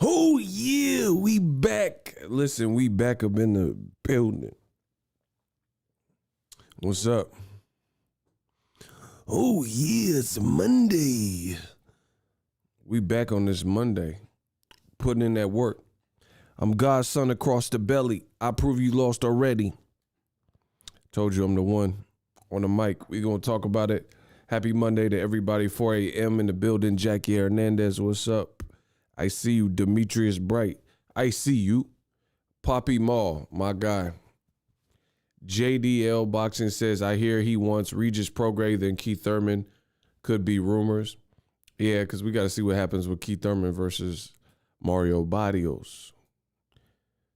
Oh yeah, we back. Listen, we back up in the building. What's up? Oh yeah, it's Monday. We back on this Monday, putting in that work. I'm God's son across the belly. I prove you lost already. Told you I'm the one on the mic. We gonna talk about it. Happy Monday to everybody. 4 a.m. in the building. Jackie Hernandez, what's up? I see you, Demetrius Bright. I see you. Poppy Mall, my guy. JDL Boxing says, I hear he wants Regis Prograis and Keith Thurman. Could be rumors. Yeah, because we got to see what happens with Keith Thurman versus Mario Barrios.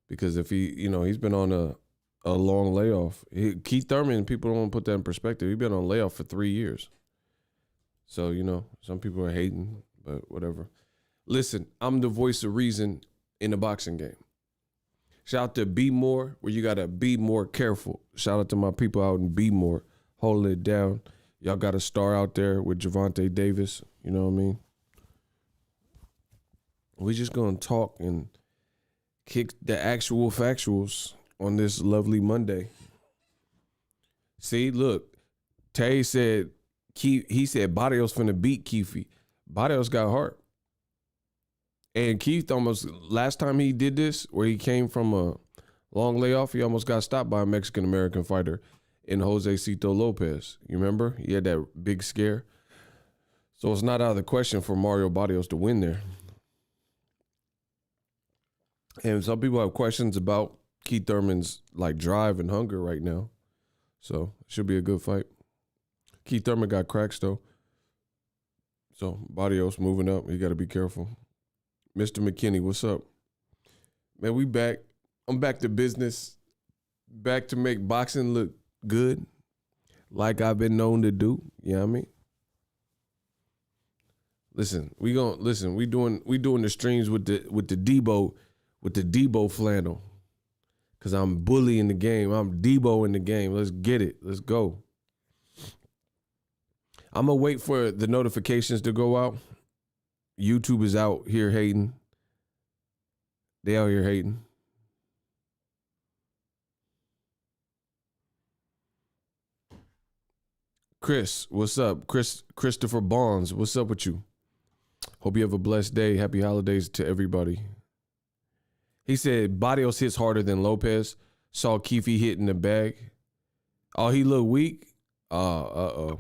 Because if he's been on a long layoff. Keith Thurman, people don't put that in perspective. He's been on layoff for 3 years. So, some people are hating, but whatever. Listen, I'm the voice of reason in the boxing game. Shout out to Be More, where you got to be more careful. Shout out to my people out in Be More, holding it down. Y'all got a star out there with Gervonta Davis. You know what I mean? We just going to talk and kick the actual factuals on this lovely Monday. See, look, Tay said, he said Barrios finna beat Keefe. Barrios got heart. And Keith almost, last time he did this, where he came from a long layoff, he almost got stopped by a Mexican-American fighter in Jose Cito Lopez. You remember? He had that big scare. So it's not out of the question for Mario Barrios to win there. And some people have questions about Keith Thurman's drive and hunger right now. So it should be a good fight. Keith Thurman got cracks though. So Barrios moving up. You got to be careful. Mr. McKinney, what's up? Man, we back. I'm back to business. Back to make boxing look good. Like I've been known to do. You know what I mean? Listen, we doing the streams with the Debo flannel. Cause I'm bullying the game. I'm Debo in the game. Let's get it. Let's go. I'm gonna wait for the notifications to go out. YouTube is out here hating. They out here hating. Chris, what's up? Christopher Bonds, what's up with you? Hope you have a blessed day. Happy holidays to everybody. He said Barrios hits harder than Lopez. Saw Keefe hit in the bag. Oh, he look weak? Uh-oh.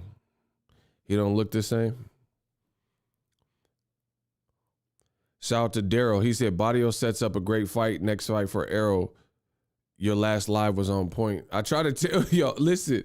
He don't look the same? Shout out to Daryl. He said Barrios sets up a great fight. Next fight for Errol. Your last live was on point. I try to tell y'all, listen.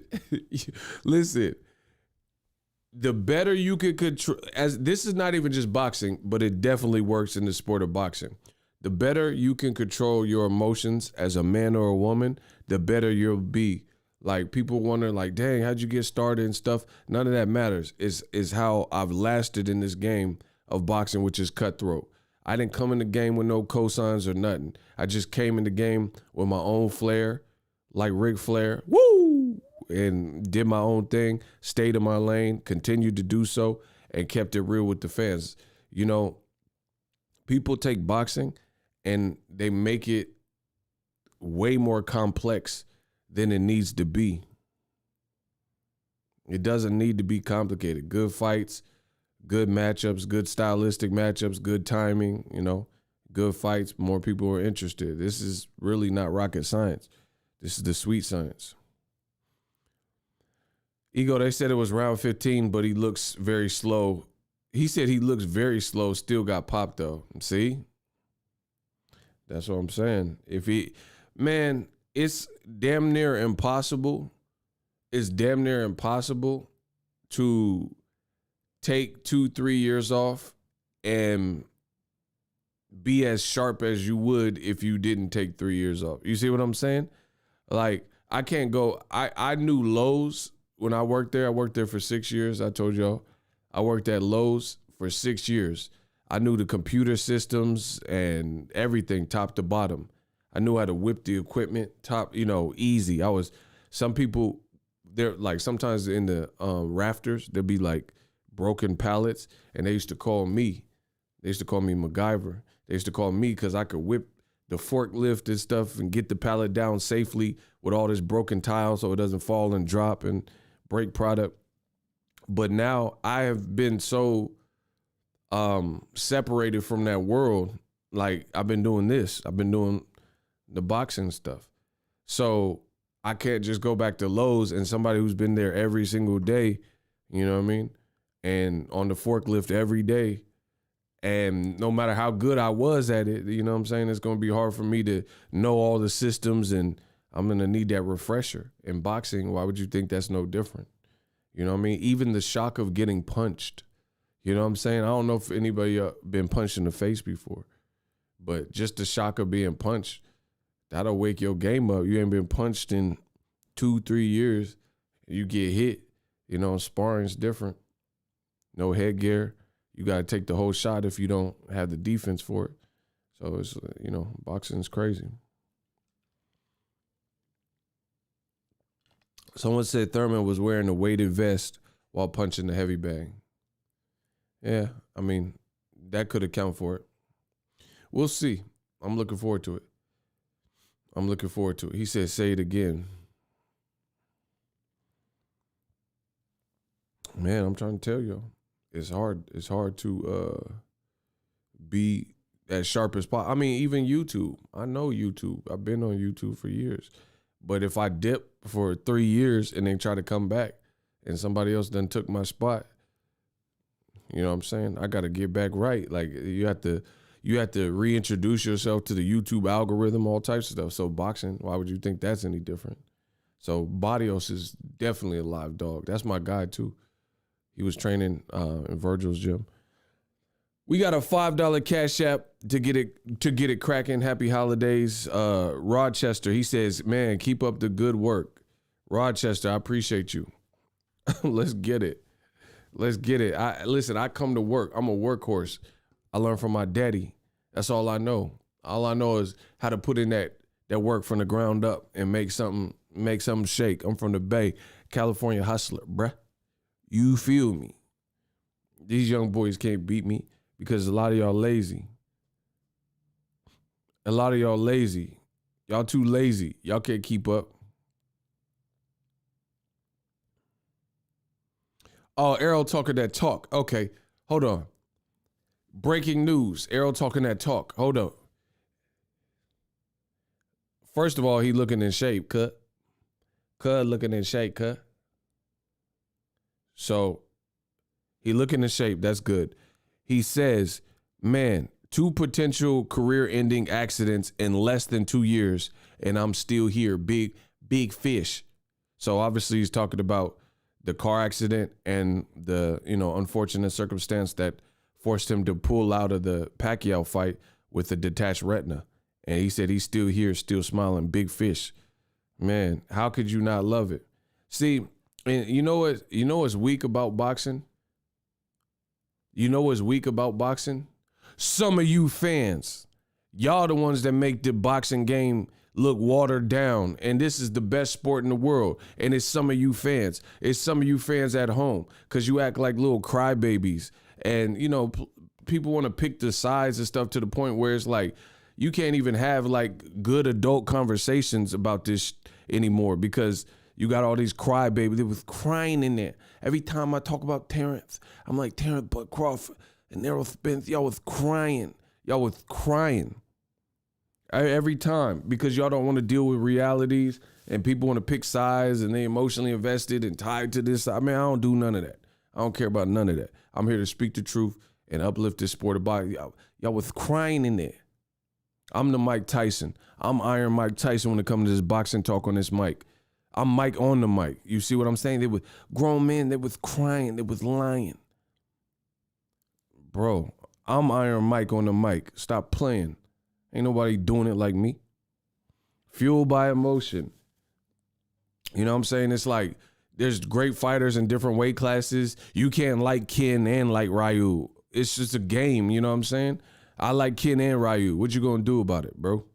The better you can control, as this is not even just boxing, but it definitely works in the sport of boxing. The better you can control your emotions as a man or a woman, the better you'll be. Like, people wonder, like, dang, how'd you get started and stuff? None of that matters. Is how I've lasted in this game of boxing, which is cutthroat. I didn't come in the game with no cosigns or nothing. I just came in the game with my own flair, like Ric Flair, woo, and did my own thing, stayed in my lane, continued to do so, and kept it real with the fans. You know, people take boxing and they make it way more complex than it needs to be. It doesn't need to be complicated. Good fights, good matchups, good stylistic matchups, good timing, you know, good fights, more people are interested. This is really not rocket science. This is the sweet science. Ego, they said it was round 15, but he looks very slow. He said he looks very slow, still got popped though. See? That's what I'm saying. Man, it's damn near impossible. It's damn near impossible to take 2-3 years off and be as sharp as you would if you didn't take 3 years off. You see what I'm saying? Like, I can't go. I knew Lowe's when I worked there. I worked there for 6 years. I told y'all I worked at Lowe's for 6 years. I knew the computer systems and everything top to bottom. I knew how to whip the equipment top, easy. Some people, they're like, sometimes in the rafters, there'd be like broken pallets, and they used to call me. They used to call me MacGyver. They used to call me because I could whip the forklift and stuff and get the pallet down safely with all this broken tile so it doesn't fall and drop and break product. But now I have been so separated from that world. Like, I've been doing this. I've been doing the boxing stuff. So I can't just go back to Lowe's and somebody who's been there every single day, you know what I mean? And on the forklift every day. And no matter how good I was at it, you know what I'm saying? It's going to be hard for me to know all the systems, and I'm going to need that refresher. In boxing, why would you think that's no different? You know what I mean? Even the shock of getting punched, you know what I'm saying? I don't know if anybody been punched in the face before, but just the shock of being punched, that'll wake your game up. You ain't been punched in 2-3 years. You get hit, sparring's different. No headgear. You got to take the whole shot if you don't have the defense for it. So it's, boxing's crazy. Someone said Thurman was wearing a weighted vest while punching the heavy bag. Yeah, I mean, that could account for it. We'll see. I'm looking forward to it. He said, say it again. Man, I'm trying to tell y'all. It's hard. It's hard to be as sharp as possible. I mean, even YouTube. I know YouTube. I've been on YouTube for years. But if I dip for 3 years and then try to come back and somebody else done took my spot, you know what I'm saying? I got to get back right. Like, you have to reintroduce yourself to the YouTube algorithm, all types of stuff. So boxing, why would you think that's any different? So Barrios is definitely a live dog. That's my guy too. He was training in Vergil's gym. We got a $5 Cash App to get it cracking. Happy holidays. Rochester, he says, man, keep up the good work. Rochester, I appreciate you. Let's get it. Let's get it. Listen, I come to work. I'm a workhorse. I learned from my daddy. That's all I know. All I know is how to put in that work from the ground up and make something shake. I'm from the Bay, California hustler, bruh. You feel me? These young boys can't beat me because a lot of y'all lazy. A lot of y'all lazy. Y'all too lazy. Y'all can't keep up. Oh, Errol talking that talk. Okay, hold on. Breaking news. Errol talking that talk. Hold up. First of all, he looking in shape, cut. Cut looking in shape, cut. So he looking in shape. That's good. He says, man, 2 potential career-ending accidents in less than 2 years, and I'm still here. Big fish. So obviously he's talking about the car accident and the, unfortunate circumstance that forced him to pull out of the Pacquiao fight with a detached retina. And he said he's still here, still smiling. Big fish. Man, how could you not love it? See, and you know what's weak about boxing? You know what's weak about boxing? Some of you fans, y'all the ones that make the boxing game look watered down, and this is the best sport in the world, and it's some of you fans. It's some of you fans at home because you act like little crybabies, and, people want to pick the sides and stuff to the point where it's like you can't even have like good adult conversations about this anymore because you got all these crybabies. They was crying in there. Every time I talk about Terence, I'm like, Terence but Crawford and Errol Spence, y'all was crying. Y'all was crying. Every time, because y'all don't want to deal with realities and people want to pick sides and they emotionally invested and tied to this. I mean, I don't do none of that. I don't care about none of that. I'm here to speak the truth and uplift this sport of boxing. Y'all was crying in there. I'm the Mike Tyson. I'm Iron Mike Tyson when it comes to this boxing talk on this mic. I'm Mike on the mic. You see what I'm saying? They were grown men. They was crying. They was lying. Bro, I'm Iron Mike on the mic. Stop playing. Ain't nobody doing it like me. Fueled by emotion. You know what I'm saying? It's like there's great fighters in different weight classes. You can't like Ken and like Ryu. It's just a game, you know what I'm saying? I like Ken and Ryu. What you gonna do about it, bro?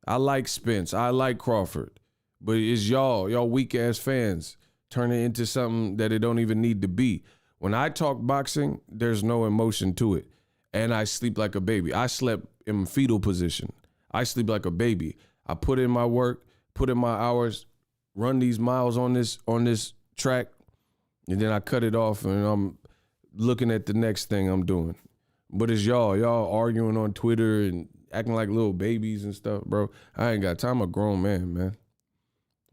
I like Spence. I like Crawford. But it's y'all weak ass fans turning it into something that it don't even need to be. When I talk boxing, there's no emotion to it. And I sleep like a baby. I slept in fetal position. I sleep like a baby. I put in my work, put in my hours, run these miles on this track, and then I cut it off and I'm looking at the next thing I'm doing. But it's y'all arguing on Twitter and acting like little babies and stuff, bro. I ain't got time. I'm a grown man.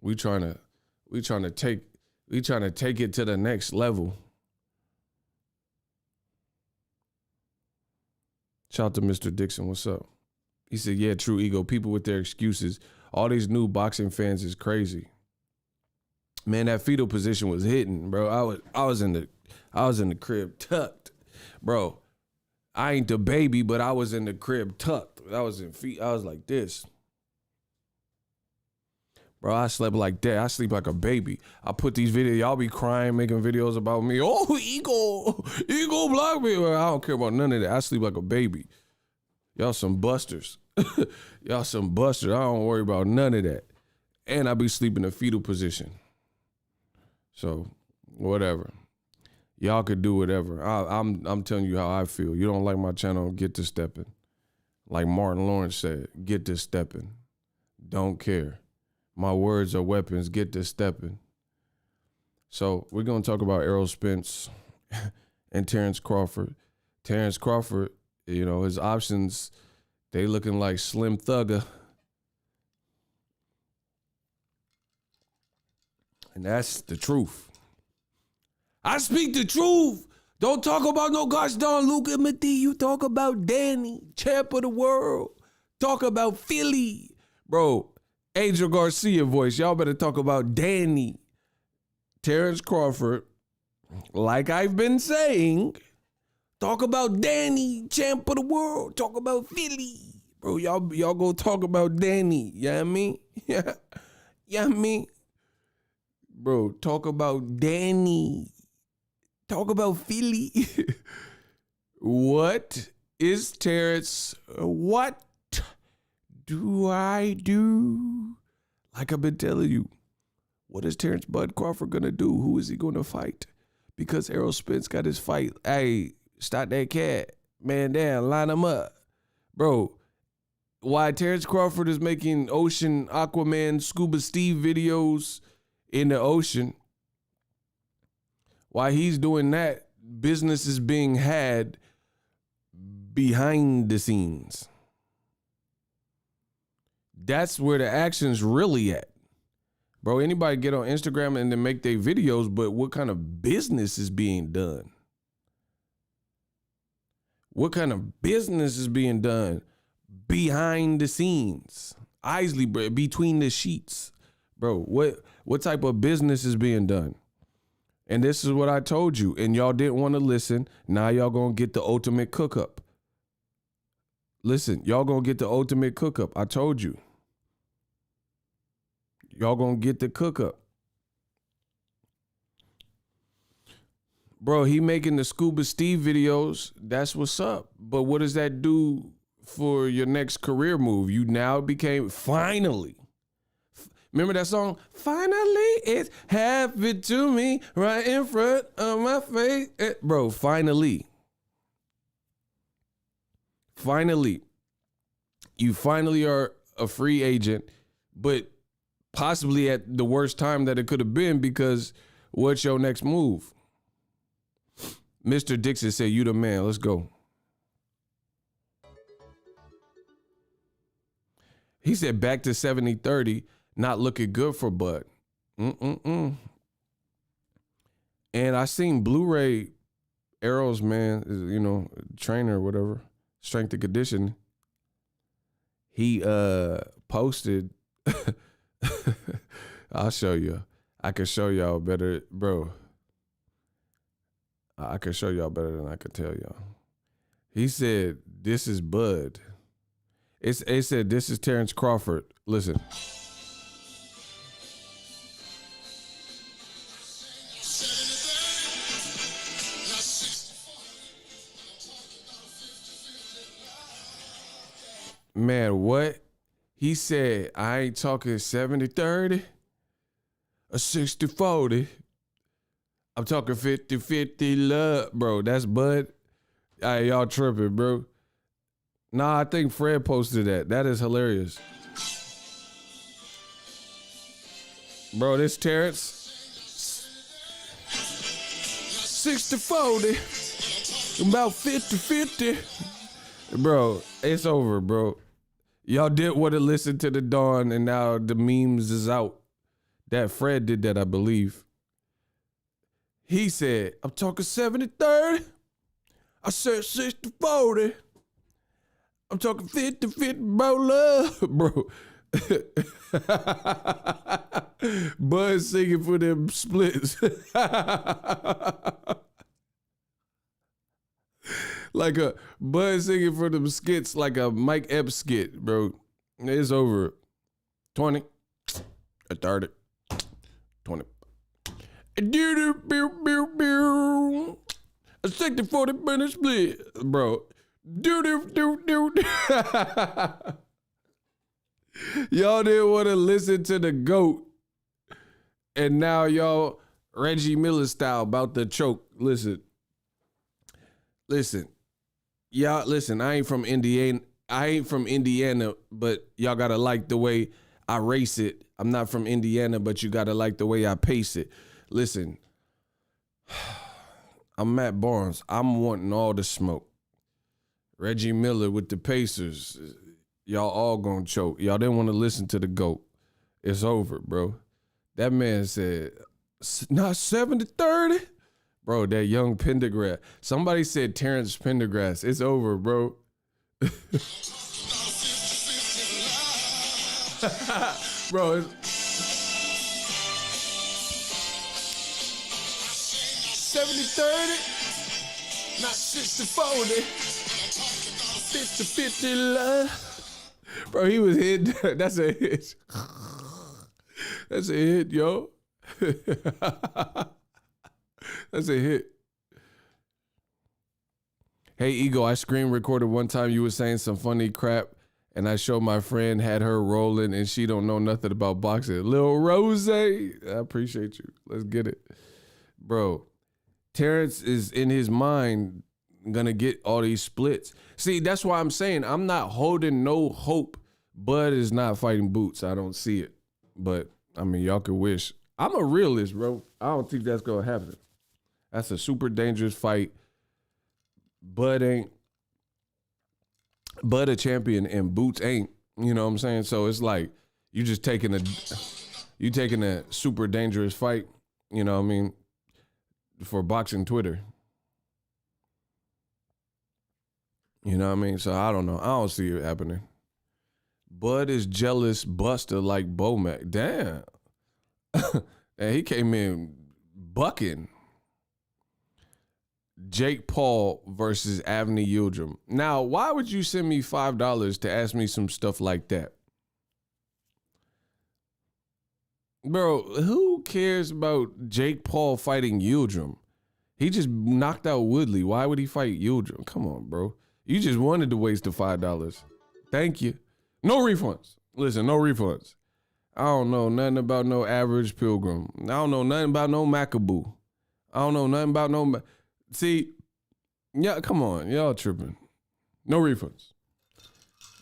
We trying to take it to the next level. Shout out to Mr. Dixon. What's up? He said, yeah, true ego. People with their excuses. All these new boxing fans is crazy. Man, that fetal position was hitting, bro. I was in the crib tucked. Bro, I ain't the baby, but I was in the crib tucked. I was like this. Bro, I slept like that. I sleep like a baby. I put these videos, y'all be crying, making videos about me. Oh, ego block me. Well, I don't care about none of that. I sleep like a baby. Y'all some busters. Y'all some busters. I don't worry about none of that. And I be sleeping in a fetal position. So, whatever. Y'all could do whatever. I'm telling you how I feel. You don't like my channel, get to stepping. Like Martin Lawrence said, get to stepping. Don't care. My words are weapons. Get to stepping. So we're going to talk about Errol Spence and Terence Crawford. Terence Crawford, his options, they looking like Slim Thugger. And that's the truth. I speak the truth. Don't talk about no gosh darn Luca Mati. You talk about Danny, champ of the world. Talk about Philly. Bro, Angel Garcia voice. Y'all better talk about Danny. Terence Crawford, like I've been saying, talk about Danny, champ of the world. Talk about Philly. Bro, y'all go talk about Danny. You know what I mean? Yeah. You know what I mean? Bro, talk about Danny. Talk about Philly. What is Terrence? What do I do? Like I've been telling you, what is Terrence Bud Crawford gonna do? Who is he gonna fight? Because Errol Spence got his fight. Hey, stop that cat. Man down, line him up. Bro, why Terence Crawford is making ocean Aquaman Scuba Steve videos in the ocean, why he's doing that, business is being had behind the scenes. That's where the action's really at. Bro, anybody get on Instagram and then make their videos, but what kind of business is being done? What kind of business is being done behind the scenes? Isley, bro, between the sheets. Bro, what type of business is being done? And this is what I told you, and y'all didn't want to listen. Now y'all gonna get the ultimate cook-up. Listen, y'all gonna get the ultimate cook-up. I told you. Y'all gonna get the cook-up. Bro, he making the Scuba Steve videos. That's what's up. But what does that do for your next career move? You now became, finally. Remember that song? Finally, it's happened to me right in front of my face. Bro, finally. Finally. You finally are a free agent, but possibly at the worst time that it could have been, because what's your next move? Mr. Dixon said, you the man. Let's go. He said back to 70-30, not looking good for Bud. And I seen Blu-ray Errol's, man, you know, trainer or whatever, strength and conditioning. He posted, I'll show you. I can show y'all better, bro. I can show y'all better than I could tell y'all. He said, this is Bud. It said, this is Terence Crawford. Listen. Man, what? He said, I ain't talking 70-30 or 60-40. I'm talking 50-50 love. Bro, that's Bud. Hey, y'all tripping, bro. Nah, I think Fred posted that. That is hilarious. Bro, this Terrence. 60-40. About 50-50. Bro, it's over, bro. Y'all did want to listen to the Dawn, and now the memes is out. That Fred did that, I believe. He said, I'm talking 70-30. I said 60-40. I'm talking 50-50, bro, love, bro. Bud singing for them splits. Like a Bud singing for them skits, like a Mike Epps skit, bro. It's over. 20, 30, 20. A 60-40 minute split, bro. Y'all didn't want to listen to the GOAT, and now y'all Reggie Miller style about to choke. Listen. Y'all listen, I ain't from Indiana, but y'all gotta like the way I race it. I'm not from Indiana, but you gotta like the way I pace it. Listen, I'm Matt Barnes. I'm wanting all the smoke. Reggie Miller with the Pacers. Y'all all gonna choke. Y'all didn't want to listen to the GOAT. It's over, bro. That man said, not 70-30. Bro, that young Pendergrass. Somebody said Terrence Pendergrass. It's over, bro. Bro, it's 70-30, not 60-40. 50-50 love. Bro, he was hit. That's a hit. That's a hit, yo. That's a hit. Hey, Ego, I screen recorded one time you were saying some funny crap, and I showed my friend, had her rolling, and she don't know nothing about boxing. Lil Rose, I appreciate you. Let's get it. Bro, Terence is in his mind gonna get all these splits. See, that's why I'm saying I'm not holding no hope. Bud is not fighting Boots. I don't see it. But, I mean, y'all could wish. I'm a realist, bro. I don't think that's gonna happen. That's a super dangerous fight. Bud a champion and Boots ain't. You know what I'm saying? So it's like you taking a super dangerous fight, you know what I mean, for boxing Twitter. You know what I mean? So I don't know. I don't see it happening. Bud is jealous buster like Bomac. Damn. And he came in bucking. Jake Paul versus Avni Yildirim. Now, why would you send me $5 to ask me some stuff like that? Bro, who cares about Jake Paul fighting Yildirim? He just knocked out Woodley. Why would he fight Yildirim? Come on, bro. You just wanted to waste the $5. Thank you. No refunds. Listen, no refunds. I don't know nothing about no average pilgrim. I don't know nothing about no Macaboo. I don't know nothing about no... See, yeah, come on. Y'all tripping. No refunds.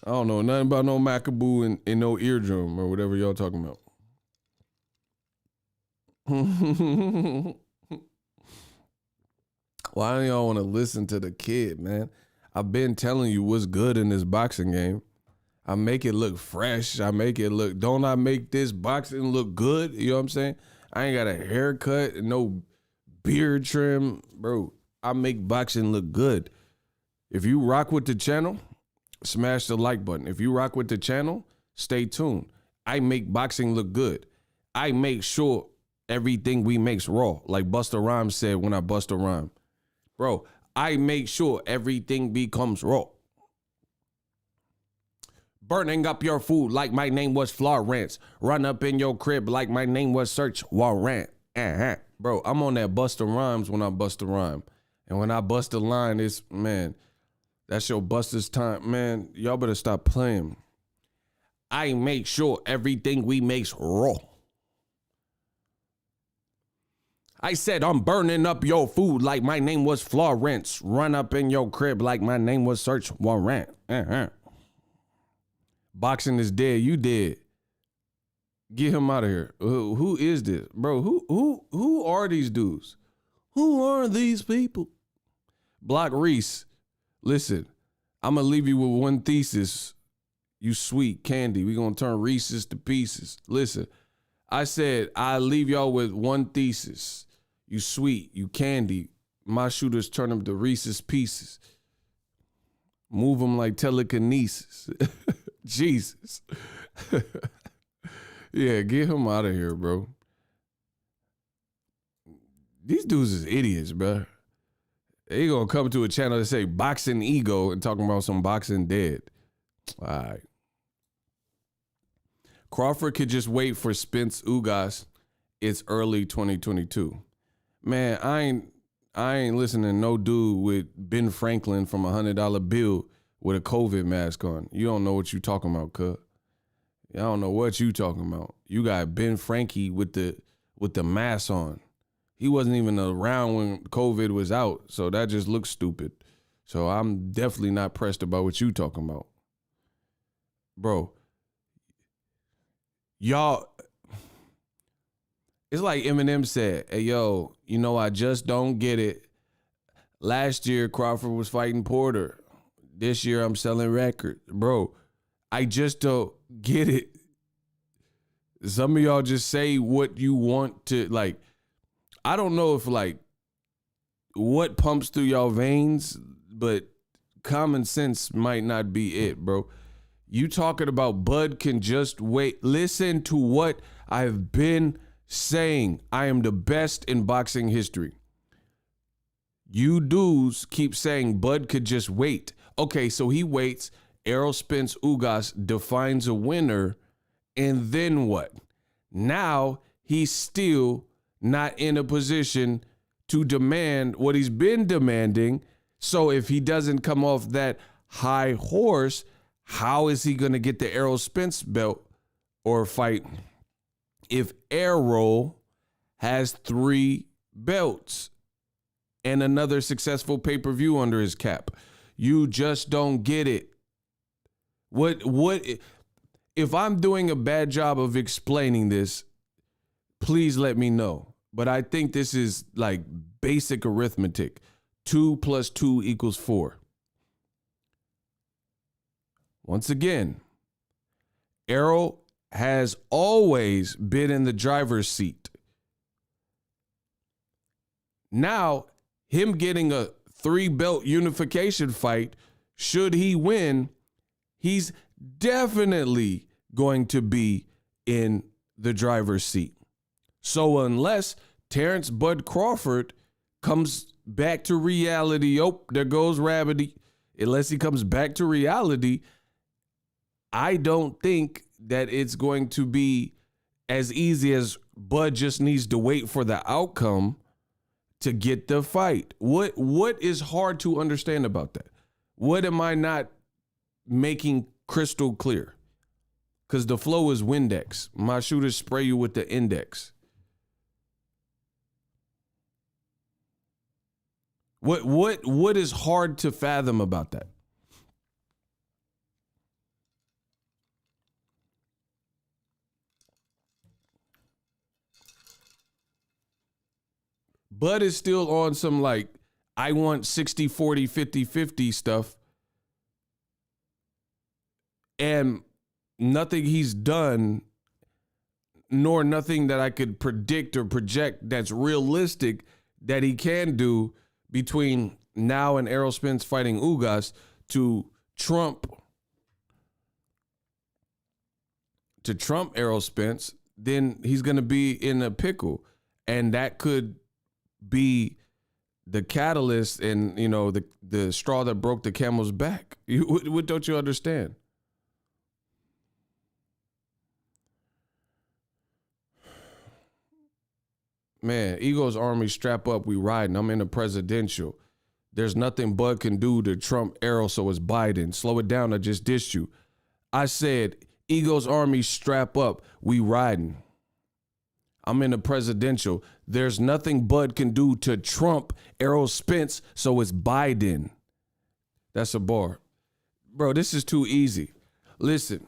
I don't know nothing about no Macaboo and no eardrum or whatever y'all talking about. Why don't y'all want to listen to the kid, man? I've been telling you what's good in this boxing game. I make it look fresh. Don't I make this boxing look good? You know what I'm saying? I ain't got a haircut and no beard trim. Bro, I make boxing look good. If you rock with the channel, smash the like button. If you rock with the channel, stay tuned. I make boxing look good. I make sure everything we make's raw. Like Busta Rhymes said when I bust a rhyme. Bro, I make sure everything becomes raw. Burning up your food like my name was Florence. Run up in your crib like my name was Search Warrant. Bro, I'm on that Busta Rhymes when I bust a rhyme. And when I bust a line, it's, man, that's your Busta's time. Man, y'all better stop playing. I make sure everything we make's raw. I said I'm burning up your food like my name was Florence. Run up in your crib like my name was Search Warrant. Boxing is dead. You dead. Get him out of here. Who is this, bro? Who are these dudes? Who are these people? Block Reese. Listen, I'm gonna leave you with one thesis. You sweet candy. We gonna turn Reese's to pieces. Listen, I said I leave y'all with one thesis. You sweet, you candy. My shooters turn them to Reese's pieces. Move them like telekinesis. Jesus. Yeah, get him out of here, bro. These dudes is idiots, bro. They gonna come to a channel that say Boxing Ego and talking about some boxing dead. All right. Crawford could just wait for Spence Ugas. It's early 2022. Man, I ain't listening to no dude with Ben Franklin from $100 bill with a COVID mask on. You don't know what you talking about, cuz. I don't know what you talking about. You got Ben Frankie with the mask on. He wasn't even around when COVID was out, so that just looks stupid. So I'm definitely not pressed about what you talking about. Bro, y'all, it's like Eminem said, hey, yo, you know, I just don't get it. Last year, Crawford was fighting Porter. This year, I'm selling records. Bro, I just don't get it. Some of y'all just say what you want to, like, I don't know if, like, what pumps through y'all veins, but common sense might not be it, bro. You talking about Bud can just wait. Listen to what I've been saying. I am the best in boxing history. You dudes keep saying Bud could just wait. Okay, so he waits. Errol Spence Ugas defines a winner. And then what? Now he's still not in a position to demand what he's been demanding So if he doesn't come off that high horse, how is he going to get the Errol Spence belt or fight if Errol has 3 belts and another successful pay-per-view under his cap? You just don't get it. What if I'm doing a bad job of explaining this, please let me know. But I think this is like basic arithmetic. 2 + 2 = 4. Once again, Errol has always been in the driver's seat. Now, him getting a 3-belt unification fight, should he win, he's definitely going to be in the driver's seat. So unless Terence Bud Crawford comes back to reality, there goes Rabbity. Unless he comes back to reality, I don't think that it's going to be as easy as Bud just needs to wait for the outcome to get the fight. What is hard to understand about that? What am I not making crystal clear? Because the flow is Windex. My shooters spray you with the index. What is hard to fathom about that? Bud is still on some like, I want 60, 40, 50, 50 stuff. And nothing he's done, nor nothing that I could predict or project that's realistic that he can do between now and Errol Spence fighting Ugas to trump Errol Spence, then he's going to be in a pickle. And that could be the catalyst and, the straw that broke the camel's back. What don't you understand? Man, Ego's army, strap up, we riding. I'm in a presidential. There's nothing Bud can do to trump Errol, so it's Biden. Slow it down, I just dissed you. I said, Ego's army, strap up, we riding. I'm in a presidential. There's nothing Bud can do to trump Errol Spence, so it's Biden. That's a bar. Bro, this is too easy. Listen.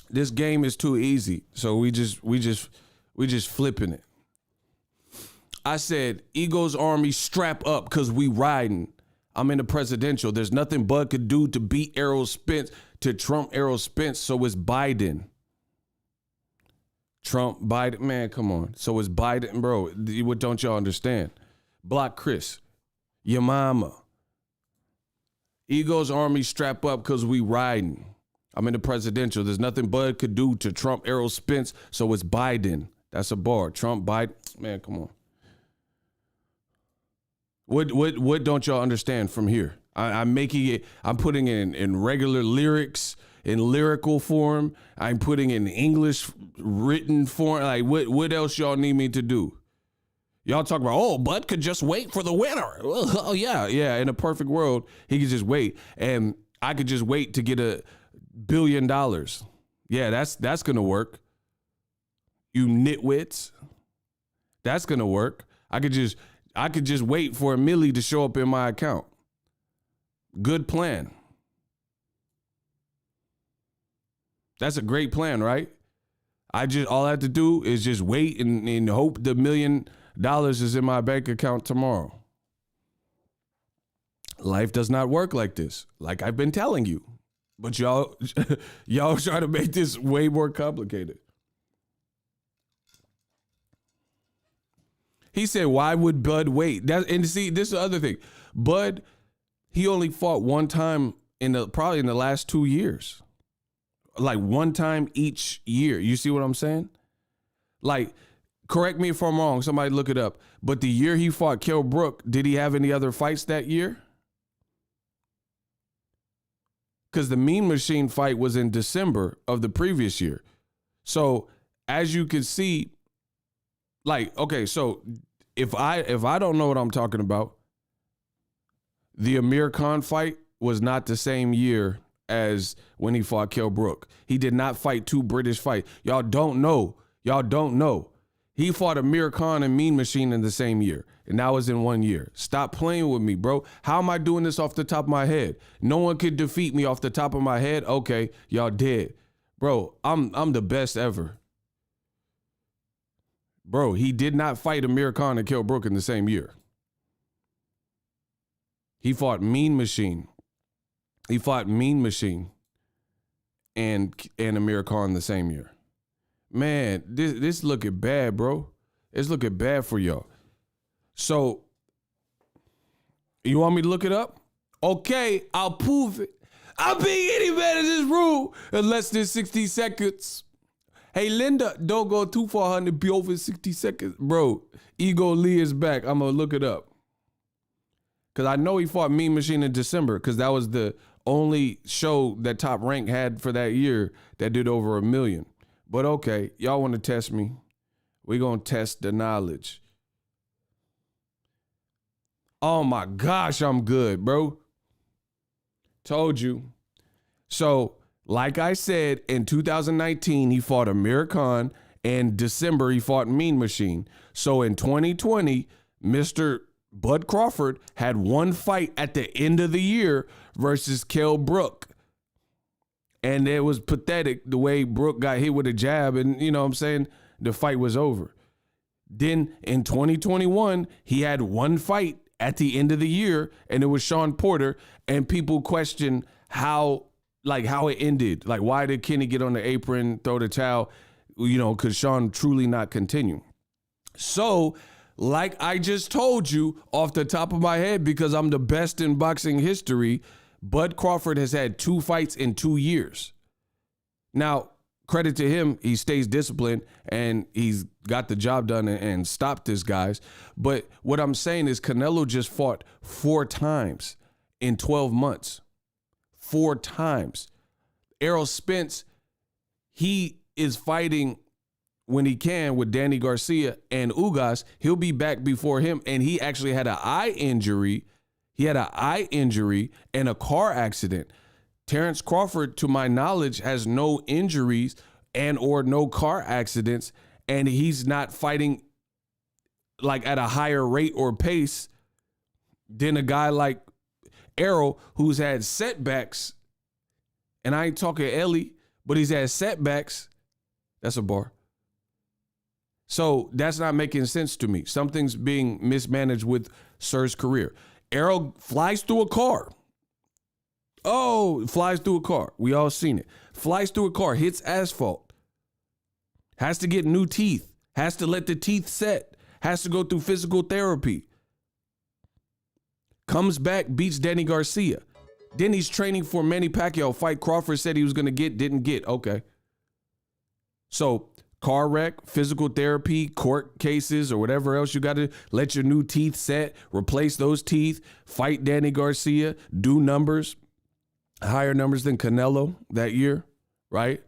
This game is too easy, so we just flipping it. I said, Ego's army, strap up, because we riding. I'm in the presidential. There's nothing Bud could do to beat Errol Spence, to trump Errol Spence, so it's Biden. Trump, Biden, man, come on. So it's Biden, bro. What don't y'all understand? Block Chris, your mama. Ego's army, strap up, because we riding. I'm in the presidential. There's nothing Bud could do to trump Errol Spence, so it's Biden. That's a bar. Trump, Biden. Man, come on. What don't y'all understand from here? I'm making it, I'm putting it in regular lyrics, in lyrical form. I'm putting in English written form. Like, what else y'all need me to do? Y'all talk about, Bud could just wait for the winner. Oh, yeah. In a perfect world, he could just wait. And I could just wait to get $1 billion. Yeah, that's going to work. You nitwits. That's going to work. I could just wait for $1 million to show up in my account. Good plan. That's a great plan, right? All I have to do is just wait and hope the $1 million is in my bank account tomorrow. Life does not work like this, like I've been telling you. But y'all try to make this way more complicated. He said, why would Bud wait? And see, this is the other thing. Bud, he only fought one time probably in the last 2 years. Like one time each year. You see what I'm saying? Like, correct me if I'm wrong. Somebody look it up. But the year he fought Kell Brook, did he have any other fights that year? Because the Mean Machine fight was in December of the previous year. So as you can see, like, okay, so if I don't know what I'm talking about, the Amir Khan fight was not the same year as when he fought Kell Brook. He did not fight two British fights. Y'all don't know. Y'all don't know. He fought Amir Khan and Mean Machine in the same year, and that was in 1 year. Stop playing with me, bro. How am I doing this off the top of my head? No one could defeat me off the top of my head. Okay, y'all dead. Bro, I'm the best ever. Bro, he did not fight Amir Khan and Kell Brook in the same year. He fought Mean Machine. He fought Mean Machine and Amir Khan the same year. Man, this looking bad, bro. It's looking bad for y'all. So, you want me to look it up? Okay, I'll prove it. I'll be any man in this room in less than 60 seconds. Hey, Linda, don't go too far, honey. Be over 60 seconds. Bro, Ego Lee is back. I'm going to look it up. Because I know he fought Mean Machine in December because that was the only show that Top Rank had for that year that did over 1 million. But okay, y'all want to test me? We're going to test the knowledge. Oh my gosh, I'm good, bro. Told you. So, like I said, in 2019, he fought Amir Khan. In December, he fought Mean Machine. So in 2020, Mr. Bud Crawford had one fight at the end of the year versus Kell Brook. And it was pathetic the way Brook got hit with a jab and, you know what I'm saying, the fight was over. Then in 2021, he had one fight at the end of the year and it was Sean Porter, and people question how it ended. Like, why did Kenny get on the apron, throw the towel? You know, could Sean truly not continue? So, like I just told you off the top of my head, because I'm the best in boxing history, Bud Crawford has had 2 fights in 2 years. Now, credit to him, he stays disciplined and he's got the job done and stopped this guys. But what I'm saying is Canelo just fought 4 times in 12 months. 4 times. Errol Spence, he is fighting when he can with Danny Garcia and Ugas. He'll be back before him, and he actually had an eye injury. He had an eye injury and a car accident. Terence Crawford, to my knowledge, has no injuries and or no car accidents, and he's not fighting like at a higher rate or pace than a guy like Errol, who's had setbacks. And I ain't talking Ellie, but he's had setbacks. That's a bar. So that's not making sense to me. Something's being mismanaged with Sir's career. Errol flies through a car. Oh, flies through a car. We all seen it. Flies through a car, hits asphalt. Has to get new teeth. Has to let the teeth set. Has to go through physical therapy. Comes back, beats Danny Garcia. Then he's training for Manny Pacquiao fight Crawford said he was going to get, didn't get. Okay. So car wreck, physical therapy, court cases, or whatever else you got to let your new teeth set, replace those teeth, fight Danny Garcia, do numbers, higher numbers than Canelo that year, right?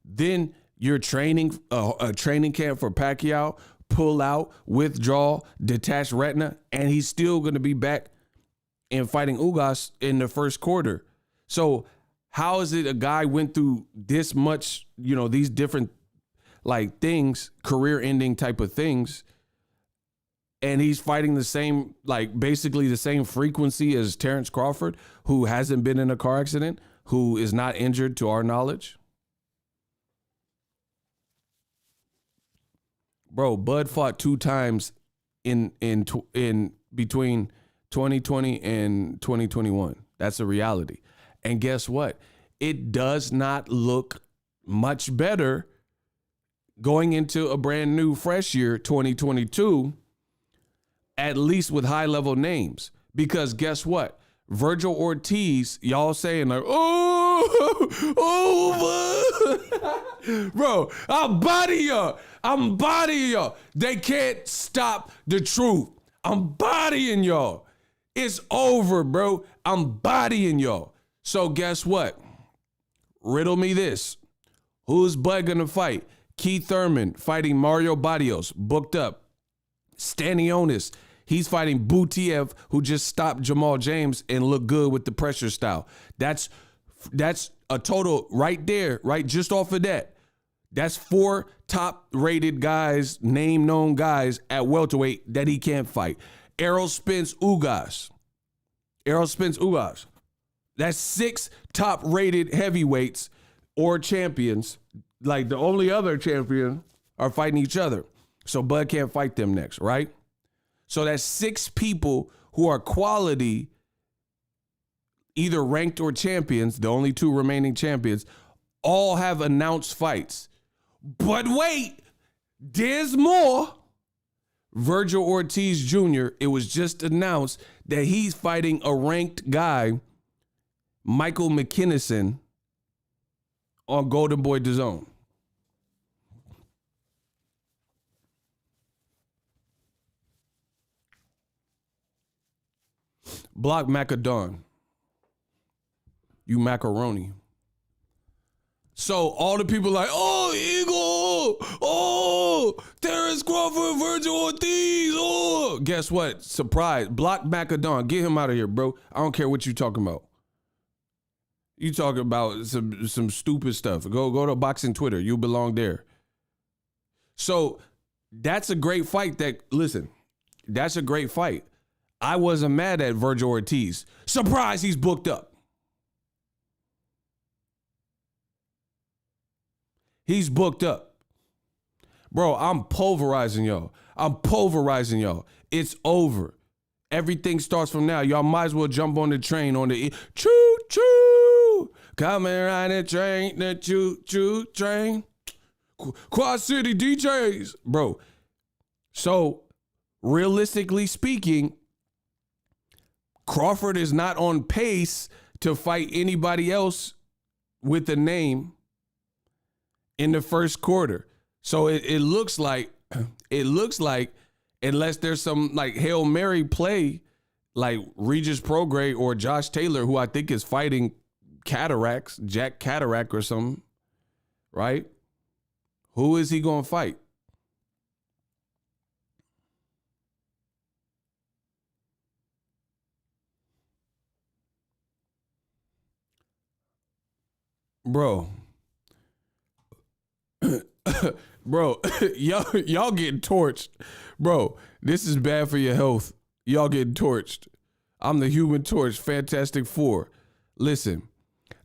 Then you're training, a training camp for Pacquiao, pull out, withdraw, detach retina, and he's still going to be back and fighting Ugas in the first quarter. So how is it a guy went through this much, you know, these different like things, career-ending type of things, and he's fighting the same, like basically the same frequency as Terence Crawford, who hasn't been in a car accident, who is not injured to our knowledge? Bro, Bud fought 2 times in between 2020 and 2021. That's a reality. And guess what? It does not look much better going into a brand new fresh year, 2022, at least with high level names. Because guess what? Vergil Ortiz, y'all saying like, bro, I'm bodying y'all. They can't stop the truth. I'm bodying y'all. It's over, bro. I'm bodying y'all. So guess what? Riddle me this. Who's Bud gonna fight? Keith Thurman fighting Mario Barrios, booked up. Stanionis, He's fighting Butiev, who just stopped Jamal James and looked good with the pressure style. That's a total right there, right? Just off of that. That's 4 top-rated guys, name-known guys at welterweight that he can't fight. Errol Spence Ugas. That's 6 top-rated heavyweights or champions. Like the only other champion are fighting each other. So Bud can't fight them next, right? So that's 6 people who are quality, either ranked or champions, the only 2 remaining champions, all have announced fights. But wait, there's more. Vergil Ortiz Jr., it was just announced that he's fighting a ranked guy, Michael McKinson, on Golden Boy DAZN. Block Macadon. You macaroni. So all the people like, oh, Eagle, oh, Terence Crawford, Vergil Ortiz, oh. Guess what? Surprise. Block Macadon. Get him out of here, bro. I don't care what you talking about. You talking about some stupid stuff. Go to boxing Twitter. You belong there. So that's a great fight that's a great fight. I wasn't mad at Vergil Ortiz. Surprise, he's booked up. He's booked up. Bro, I'm pulverizing y'all. It's over. Everything starts from now. Y'all might as well jump on the train on the choo choo. Coming around the choo choo train. Quad City DJs. Bro, so realistically speaking, Crawford is not on pace to fight anybody else with a name in the first quarter. So it looks like unless there's some like Hail Mary play like Regis Prograis or Josh Taylor, who I think is fighting Jack Cataract or something, right? Who is he going to fight? Bro. Bro, y'all getting torched. Bro, this is bad for your health. Y'all getting torched. I'm the Human Torch, Fantastic Four. Listen.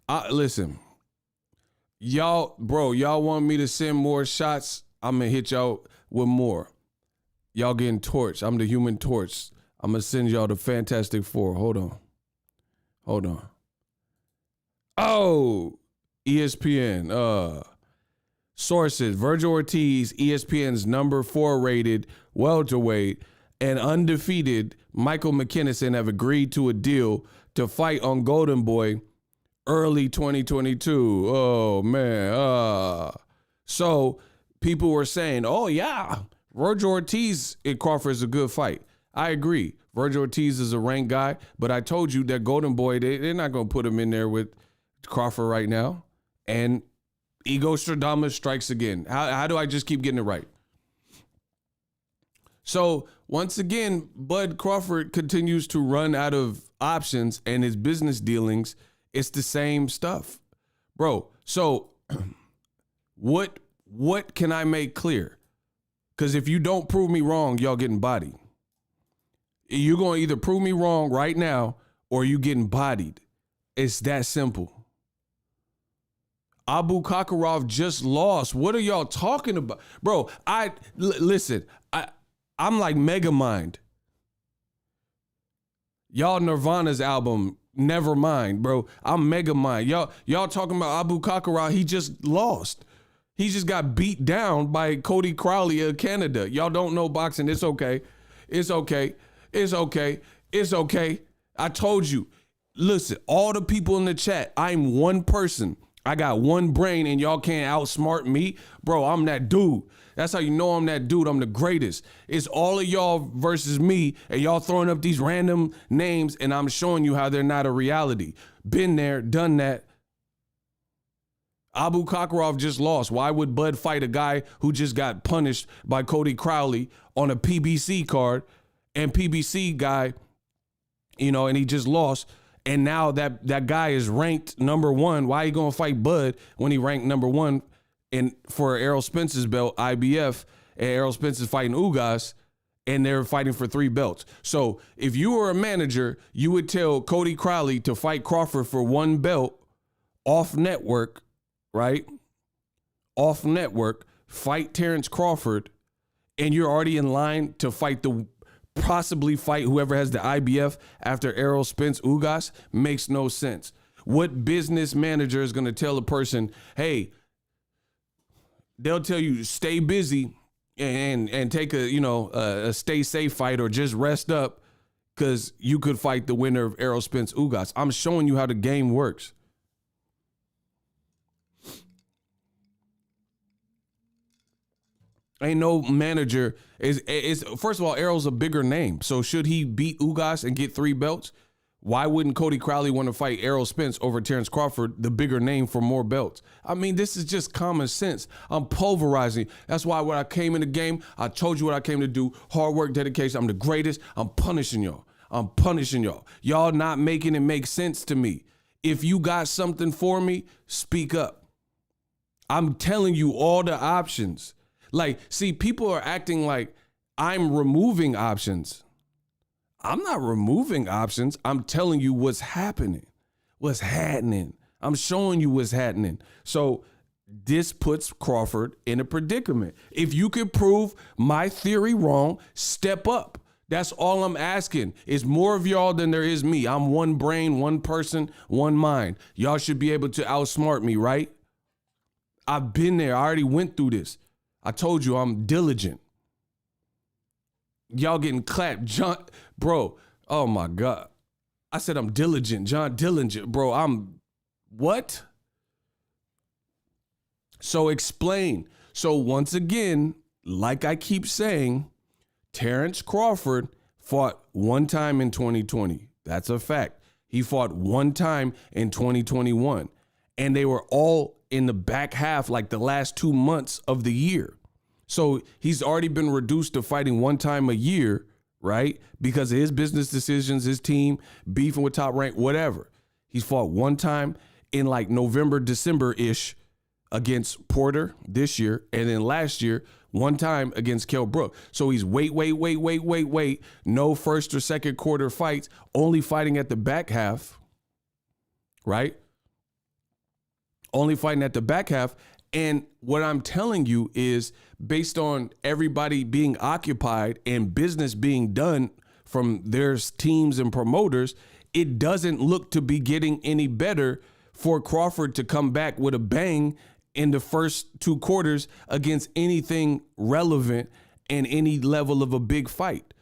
Y'all want me to send more shots? I'm going to hit y'all with more. Y'all getting torched. I'm the Human Torch. I'm going to send y'all the Fantastic Four. Hold on. Oh, ESPN. Sources, Vergil Ortiz, ESPN's number 4 rated welterweight and undefeated Michael McKinson have agreed to a deal to fight on Golden Boy early 2022. Oh, man. So people were saying, oh, yeah, Vergil Ortiz and Crawford is a good fight. I agree. Vergil Ortiz is a ranked guy, but I told you that Golden Boy, they're not going to put him in there with Crawford right now. And Ego Stradamus strikes again. How do I just keep getting it right? So once again, Bud Crawford continues to run out of options, and his business dealings, it's the same stuff. Bro, so what can I make clear? Because if you don't prove me wrong, y'all getting bodied. You're going to either prove me wrong right now or you getting bodied. It's that simple. Abu Kakarov just lost. What are y'all talking about? Bro, listen, I'm like Megamind. Y'all Nirvana's album, Nevermind, bro. I'm Megamind. Y'all talking about Abu Kakarov, he just lost. He just got beat down by Cody Crowley of Canada. Y'all don't know boxing. It's okay. I told you. Listen, all the people in the chat, I'm one person. I got one brain and y'all can't outsmart me. Bro, I'm that dude. That's how you know I'm that dude. I'm the greatest. It's all of y'all versus me, and y'all throwing up these random names, and I'm showing you how they're not a reality. Been there, done that. Abu Kakarov just lost. Why would Bud fight a guy who just got punished by Cody Crowley on a PBC card and PBC guy, you know, and he just lost. And now that guy is ranked number 1. Why are you going to fight Bud when he ranked number 1 for Errol Spence's belt, IBF, and Errol Spence is fighting Ugas, and they're fighting for 3 belts. So if you were a manager, you would tell Cody Crowley to fight Crawford for 1 belt off network, right? Off network, fight Terence Crawford, and you're already in line to possibly fight whoever has the IBF after Errol Spence Ugas. Makes no sense. What business manager is going to tell a person, hey, they'll tell you stay busy and take a stay safe fight or just rest up because you could fight the winner of Errol Spence Ugas. I'm showing you how the game works. Ain't no manager is first of all, Errol's a bigger name. So should he beat Ugas and get 3 belts? Why wouldn't Cody Crowley want to fight Errol Spence over Terence Crawford, the bigger name for more belts? I mean, this is just common sense. I'm pulverizing. That's why when I came in the game, I told you what I came to do. Hard work, dedication. I'm the greatest. I'm punishing y'all. I'm punishing y'all. Y'all not making it make sense to me. If you got something for me, speak up. I'm telling you all the options. Like, see, people are acting like I'm removing options. I'm not removing options. I'm telling you what's happening. What's happening. I'm showing you what's happening. So this puts Crawford in a predicament. If you could prove my theory wrong, step up. That's all I'm asking. It's more of y'all than there is me. I'm one brain, one person, one mind. Y'all should be able to outsmart me, right? I've been there. I already went through this. I told you I'm diligent. Y'all getting clapped. John, bro, oh my God. I said I'm diligent. John Dillinger, bro, I'm what? So explain. So once again, like I keep saying, Terence Crawford fought 1 time in 2020. That's a fact. He fought 1 time in 2021. And they were all in the back half, like the last 2 months of the year. So he's already been reduced to fighting 1 time a year, right? Because of his business decisions, his team, beefing with Top Rank, whatever. He's fought 1 time in like November, December-ish against Porter this year. And then last year, 1 time against Kell Brook. So he's wait. No first or second quarter fights, only fighting at the back half, right? Only fighting at the back half. And what I'm telling you is based on everybody being occupied and business being done from their teams and promoters, it doesn't look to be getting any better for Crawford to come back with a bang in the first 2 quarters against anything relevant and any level of a big fight.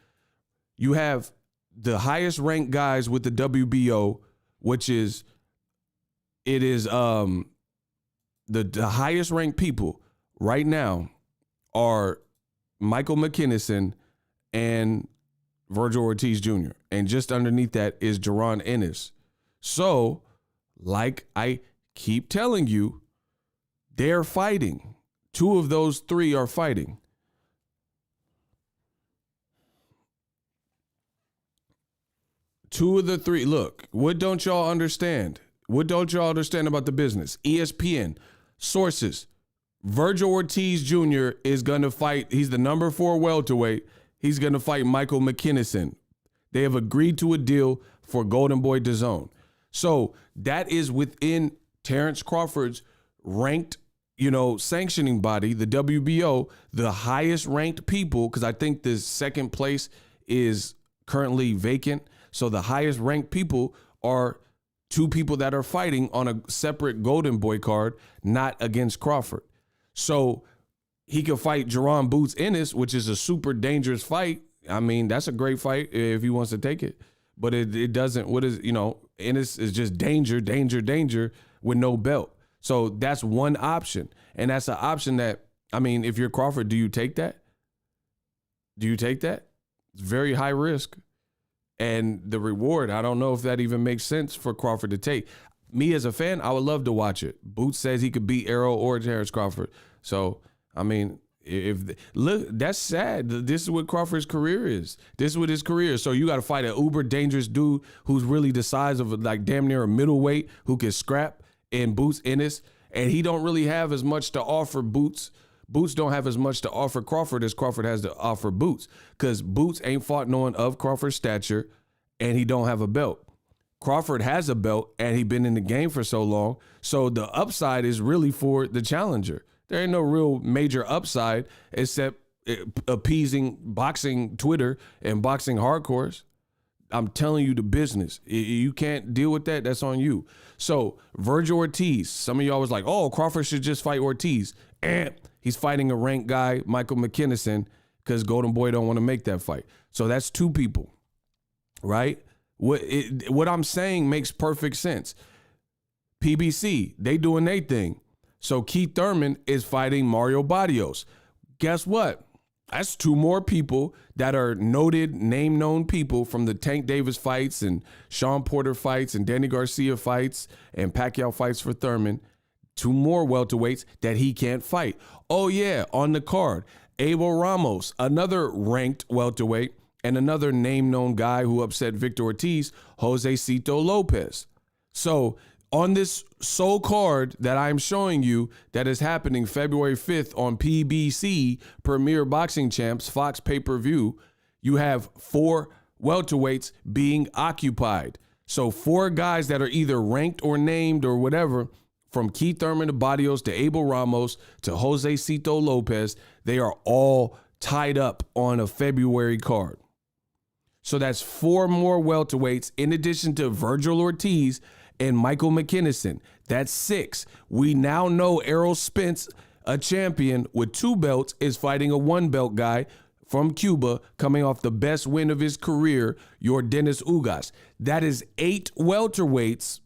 You have the highest ranked guys with the WBO, which is, the highest ranked people right now are Michael McKinson and Vergil Ortiz Jr. And just underneath that is Jaron Ennis. So, like I keep telling you, they're fighting. 2 of those 3 are fighting. Two of the 3. Look, what don't y'all understand? What don't y'all understand about the business? ESPN, sources. Vergil Ortiz Jr. is going to fight. He's the number 4 welterweight. He's going to fight Michael McKinson. They have agreed to a deal for Golden Boy DAZN. So that is within Terence Crawford's ranked, sanctioning body, the WBO, the highest ranked people, because I think the second place is currently vacant. So the highest ranked people are 2 people that are fighting on a separate Golden Boy card, not against Crawford. So he could fight Jaron Boots Ennis, which is a super dangerous fight. I mean, that's a great fight if he wants to take it. But it doesn't, Ennis is just danger with no belt. So that's one option. And that's an option that, if you're Crawford, do you take that? Do you take that? It's very high risk. And the reward, I don't know if that even makes sense for Crawford to take. Me as a fan, I would love to watch it. Boots says he could beat Errol or Terence Crawford. So, Look, that's sad. This is what Crawford's career is. This is what his career is. So you got to fight an uber dangerous dude who's really the size of like damn near a middleweight who can scrap in Boots Ennis, and he don't really have as much to offer Boots. Boots don't have as much to offer Crawford as Crawford has to offer Boots, because Boots ain't fought no one of Crawford's stature, and he don't have a belt. Crawford has a belt, and he been in the game for so long. So the upside is really for the challenger. There ain't no real major upside except appeasing boxing Twitter and boxing hardcores. I'm telling you the business. You can't deal with that. That's on you. So Vergil Ortiz, some of y'all was like, oh, Crawford should just fight Ortiz. And he's fighting a ranked guy, Michael McKinson, because Golden Boy don't want to make that fight. So that's two people, right? What I'm saying makes perfect sense. PBC, they doing their thing. So Keith Thurman is fighting Mario Barrios. Guess what? That's two more people that are noted, name-known people from the Tank Davis fights and Sean Porter fights and Danny Garcia fights and Pacquiao fights for Thurman. Two more welterweights that he can't fight. Oh, yeah, on the card, Abel Ramos, another ranked welterweight, and another name-known guy who upset Victor Ortiz, Josecito Lopez. So on this sole card that I'm showing you that is happening February 5th on PBC, Premier Boxing Champs, Fox pay-per-view, you have 4 welterweights being occupied. So 4 guys that are either ranked or named or whatever, from Keith Thurman to Barrios to Abel Ramos to Josecito Lopez, they are all tied up on a February card. So that's 4 more welterweights in addition to Vergil Ortiz and Michael McKinson. That's 6. We now know Errol Spence, a champion with 2 belts, is fighting a 1-belt guy from Cuba coming off the best win of his career, Yordenis Ugas. That is 8 welterweights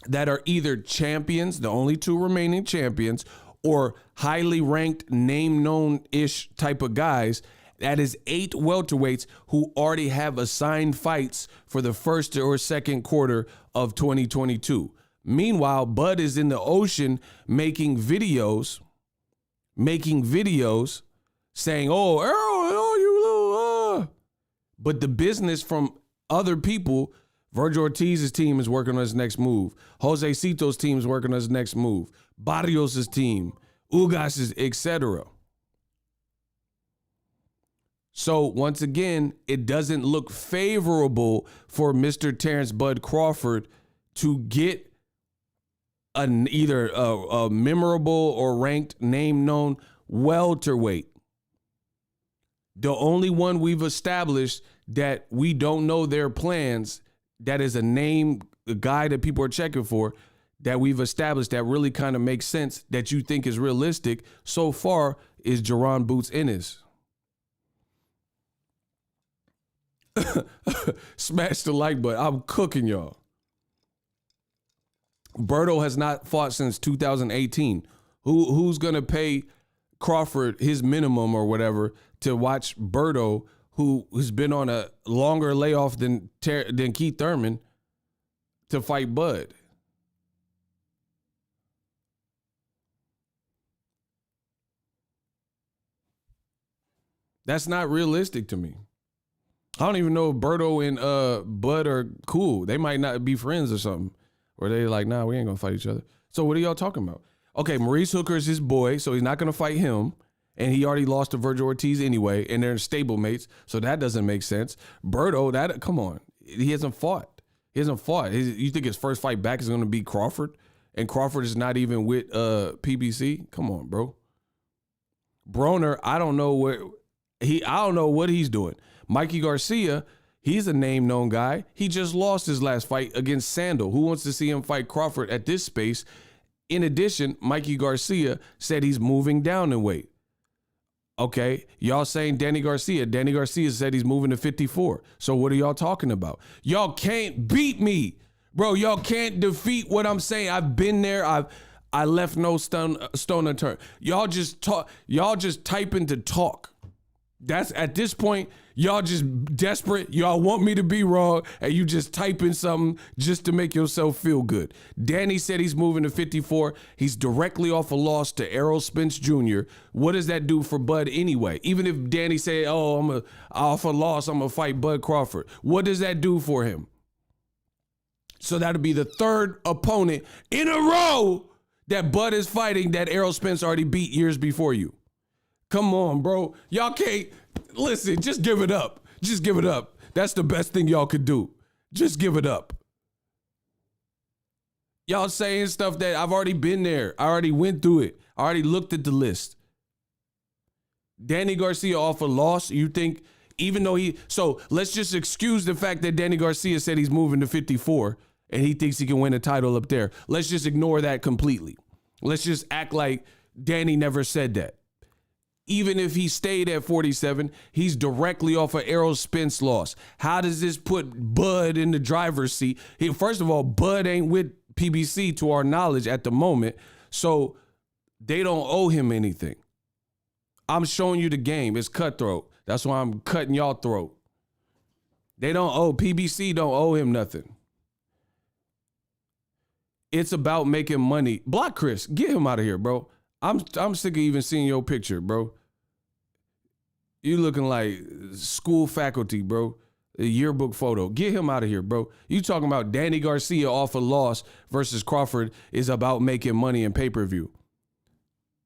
that are either champions, the only 2 remaining champions, or highly ranked, name-known-ish type of guys. That is 8 welterweights who already have assigned fights for the first or second quarter of 2022. Meanwhile, Bud is in the ocean making videos saying, oh, Errol, oh, you little, But the business from other people, Vergil Ortiz's team is working on his next move. Josecito's team is working on his next move. Barrios' team, Ugas's, etc. So once again, it doesn't look favorable for Mr. Terence Bud Crawford to get either a memorable or ranked, name-known welterweight. The only one we've established that we don't know their plans, that is a guy that people are checking for, that we've established that really kind of makes sense, that you think is realistic so far, is Jaron Boots Ennis. Smash the like button. I'm cooking y'all. Berto has not fought since 2018. Who's gonna pay Crawford his minimum or whatever to watch Berto, who's been on a longer layoff than Keith Thurman, to fight Bud? That's not realistic to me. I don't even know if Berto and Bud are cool. They might not be friends or something. Or they like, nah, we ain't gonna fight each other. So what are y'all talking about? Okay, Maurice Hooker is his boy, so he's not gonna fight him. And he already lost to Vergil Ortiz anyway, and they're stablemates, so that doesn't make sense. Berto, come on. He hasn't fought. You think his first fight back is gonna be Crawford? And Crawford is not even with PBC? Come on, bro. Broner, I don't know what he's doing. Mikey Garcia, he's a name-known guy. He just lost his last fight against Sandal. Who wants to see him fight Crawford at this space? In addition, Mikey Garcia said he's moving down in weight. Okay, y'all saying Danny Garcia. Danny Garcia said he's moving to 54. So what are y'all talking about? Y'all can't beat me. Bro, y'all can't defeat what I'm saying. I've been there. I left no stone unturned. Y'all just typing to talk. That's at this point, y'all just desperate. Y'all want me to be wrong, and you just type in something just to make yourself feel good. Danny said he's moving to 54. He's directly off a loss to Errol Spence Jr. What does that do for Bud anyway? Even if Danny say, "Oh, I'm off a loss, I'm gonna fight Bud Crawford." What does that do for him? So that'll be the third opponent in a row that Bud is fighting that Errol Spence already beat years before you. Come on, bro. Y'all can't, listen, just give it up. Just give it up. That's the best thing y'all could do. Just give it up. Y'all saying stuff that I've already been there. I already went through it. I already looked at the list. Danny Garcia off a loss. You think, even though so let's just excuse the fact that Danny Garcia said he's moving to 54 and he thinks he can win a title up there. Let's just ignore that completely. Let's just act like Danny never said that. Even if he stayed at 47, he's directly off of Errol Spence loss. How does this put Bud in the driver's seat? First of all, Bud ain't with PBC to our knowledge at the moment, so they don't owe him anything. I'm showing you the game. It's cutthroat. That's why I'm cutting y'all throat. PBC don't owe him nothing. It's about making money. Block Chris, get him out of here, bro. I'm sick of even seeing your picture, bro. You looking like school faculty, bro. A yearbook photo. Get him out of here, bro. You talking about Danny Garcia off a loss versus Crawford is about making money in pay-per-view.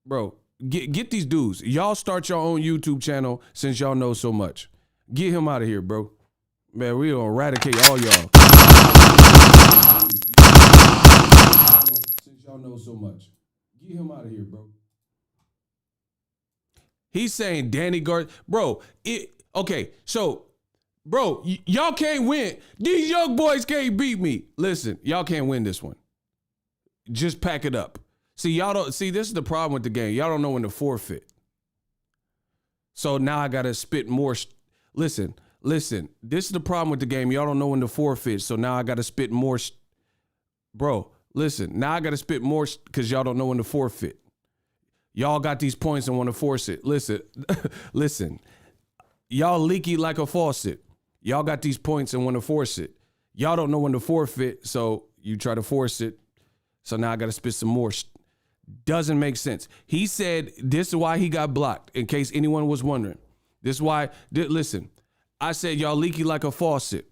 Bro, get these dudes. Y'all start your own YouTube channel since y'all know so much. Get him out of here, bro. Man, we gonna eradicate all y'all. Since y'all know so much. Get him out of here, bro. He's saying Danny Garcia. Bro, okay, so, bro, y'all can't win. These young boys can't beat me. Listen, y'all can't win this one. Just pack it up. See, this is the problem with the game. Y'all don't know when to forfeit. So now I got to spit more. Listen, this is the problem with the game. Y'all don't know when to forfeit. So now I got to spit more. Bro, listen, now I got to spit more because y'all don't know when to forfeit. Y'all got these points and want to force it. Listen. Y'all leaky like a faucet. Y'all got these points and want to force it. Y'all don't know when to forfeit, so you try to force it. So now I got to spit some more. Doesn't make sense. He said this is why he got blocked, in case anyone was wondering. This is why, listen, I said y'all leaky like a faucet.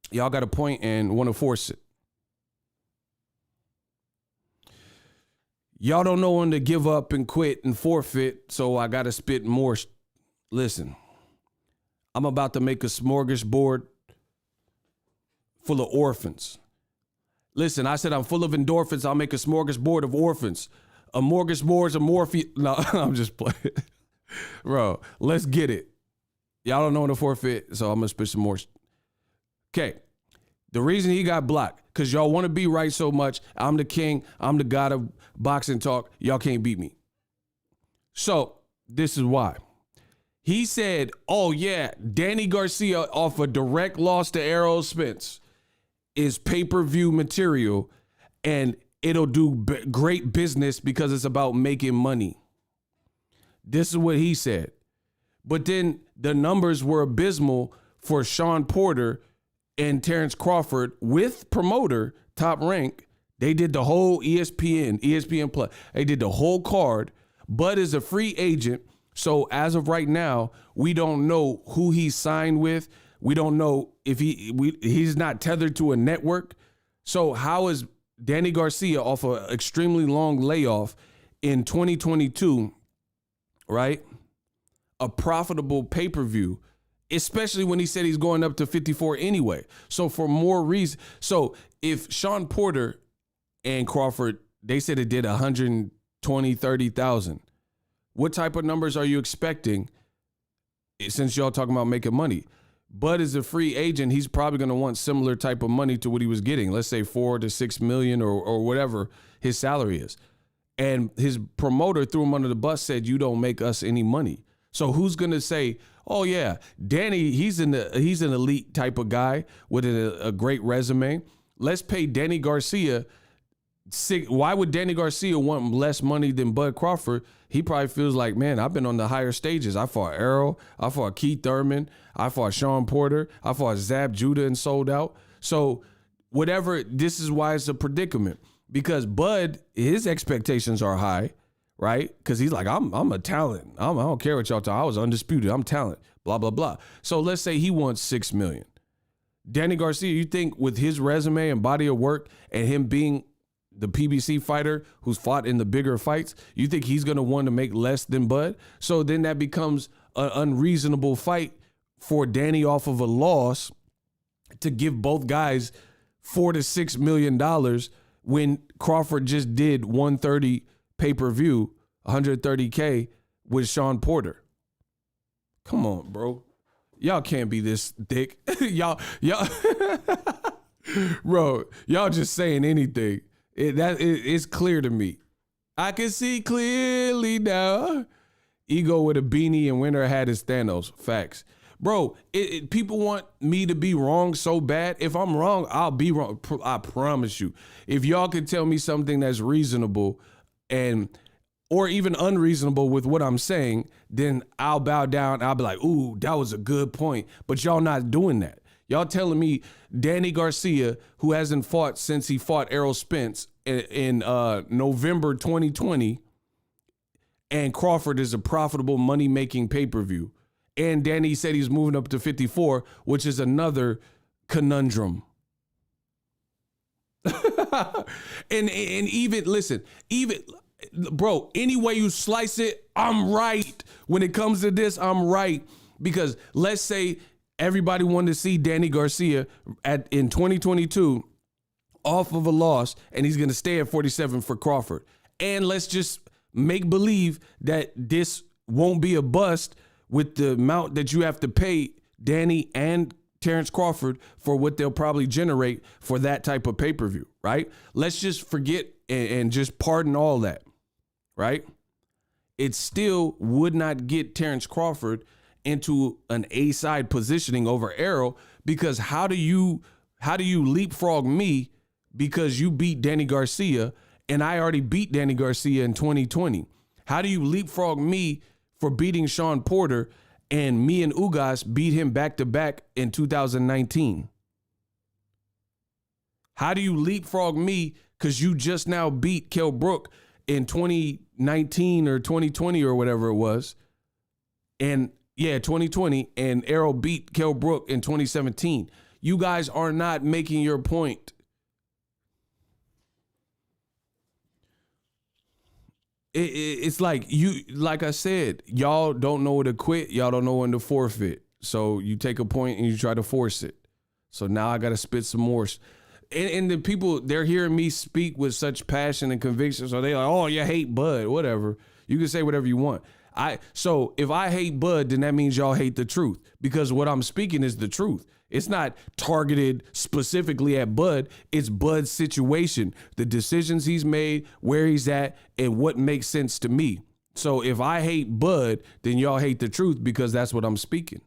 Y'all got a point and want to force it. Y'all don't know when to give up and quit and forfeit, so I got to spit more. Listen, I'm about to make a smorgasbord full of orphans. Listen, I said I'm full of endorphins. I'll make a smorgasbord of orphans. A smorgasbord's a morphine. No, I'm just playing. Bro, let's get it. Y'all don't know when to forfeit, so I'm going to spit some more. Okay. The reason he got blocked, because y'all want to be right so much. I'm the king. I'm the god of boxing talk. Y'all can't beat me. So this is why. He said, oh, yeah, Danny Garcia off a direct loss to Errol Spence is pay-per-view material, and it'll do great business because it's about making money. This is what he said. But then the numbers were abysmal for Sean Porter and Terence Crawford with promoter Top Rank. They did the whole ESPN Plus. They did the whole card. Bud is a free agent. So as of right now, we don't know who he's signed with. We don't know if he's not tethered to a network. So how is Danny Garcia off an extremely long layoff in 2022, right? A profitable pay-per-view, especially when he said he's going up to 54 anyway. So for more reason. So if Sean Porter and Crawford, they said it did 120, 30,000. What type of numbers are you expecting since y'all talking about making money? Bud is a free agent. He's probably going to want similar type of money to what he was getting. Let's say 4 to 6 million or whatever his salary is. And his promoter threw him under the bus, said, you don't make us any money. So who's going to say, oh, yeah, Danny, he's an elite type of guy with a great resume. Let's pay Danny Garcia Why would Danny Garcia want less money than Bud Crawford? He probably feels like, man, I've been on the higher stages. I fought Errol. I fought Keith Thurman. I fought Sean Porter. I fought Zab Judah and sold out. So whatever, this is why it's a predicament. Because Bud, his expectations are high, right? Because he's like, I'm a talent. I don't care what y'all talk. I was undisputed. I'm talent. Blah, blah, blah. So let's say he wants $6 million. Danny Garcia, you think with his resume and body of work and him being the PBC fighter who's fought in the bigger fights, you think he's going to want to make less than Bud? So then that becomes an unreasonable fight for Danny off of a loss to give both guys $4 to $6 million when Crawford just did 130 pay-per-view, 130K with Sean Porter. Come on, bro. Y'all can't be this thick. y'all, bro, y'all just saying anything. It's clear to me. I can see clearly now. Ego with a beanie and winter hat is Thanos. Facts. Bro, people want me to be wrong so bad. If I'm wrong, I'll be wrong. I promise you. If y'all could tell me something that's reasonable or even unreasonable with what I'm saying, then I'll bow down. I'll be like, ooh, that was a good point. But y'all not doing that. Y'all telling me Danny Garcia, who hasn't fought since he fought Errol Spence in November 2020, and Crawford is a profitable money-making pay-per-view. And Danny said he's moving up to 54, which is another conundrum. and even, listen, bro, any way you slice it, I'm right. When it comes to this, I'm right. Because let's say everybody wanted to see Danny Garcia in 2022 off of a loss, and he's going to stay at 47 for Crawford. And let's just make believe that this won't be a bust with the amount that you have to pay Danny and Terence Crawford for what they'll probably generate for that type of pay-per-view, right? Let's just forget and just pardon all that, right? It still would not get Terence Crawford into an A-side positioning over Errol, because how do you leapfrog me because you beat Danny Garcia and I already beat Danny Garcia in 2020? How do you leapfrog me for beating Sean Porter and me and Ugas beat him back-to-back in 2019? How do you leapfrog me because you just now beat Kell Brook in 2019 or 2020 or whatever it was? And yeah, 2020, and Errol beat Kell Brook in 2017. You guys are not making your point. It's like like I said, y'all don't know when to quit. Y'all don't know when to forfeit. So you take a point and you try to force it. So now I got to spit some more. And the people, they're hearing me speak with such passion and conviction. So they're like, oh, you hate Bud, whatever. You can say whatever you want. So if I hate Bud, then that means y'all hate the truth, because what I'm speaking is the truth. It's not targeted specifically at Bud. It's Bud's situation, the decisions he's made, where he's at, and what makes sense to me. So if I hate Bud, then y'all hate the truth, because that's what I'm speaking.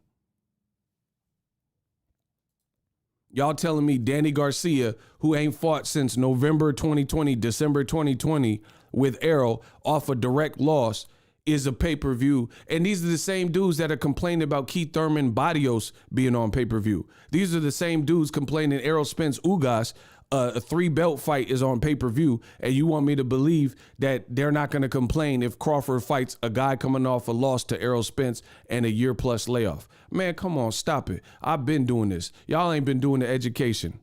Y'all telling me Danny Garcia, who ain't fought since November 2020, December 2020 with Errol off a direct loss, is a pay-per-view. And these are the same dudes that are complaining about Keith Thurman, Barrios being on pay-per-view. These are the same dudes complaining Errol Spence, Ugas, a 3-belt fight is on pay-per-view. And you want me to believe that they're not going to complain if Crawford fights a guy coming off a loss to Errol Spence and a year-plus layoff? Man, come on, stop it. I've been doing this. Y'all ain't been doing the education.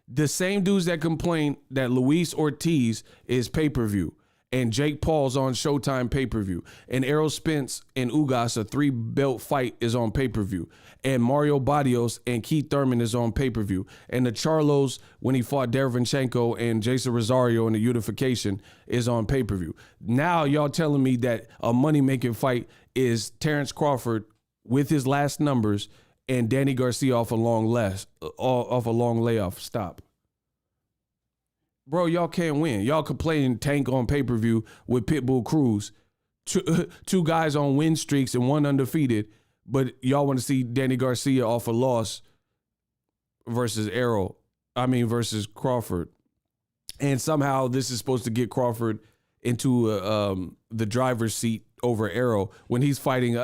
The same dudes that complain that Luis Ortiz is pay-per-view and Jake Paul's on Showtime pay-per-view, and Errol Spence and Ugas, a 3-belt fight, is on pay-per-view, and Mario Barrios and Keith Thurman is on pay-per-view, and the Charlos, when he fought Derevyanchenko and Jason Rosario in the unification, is on pay-per-view. Now y'all telling me that a money-making fight is Terence Crawford with his last numbers and Danny Garcia off a long layoff. Stop. Bro, y'all can't win. Y'all complaining Tank on pay-per-view with Pitbull Cruz. Two guys on win streaks and one undefeated, but y'all want to see Danny Garcia off a loss versus Crawford. And somehow this is supposed to get Crawford into the driver's seat over Errol when he's fighting.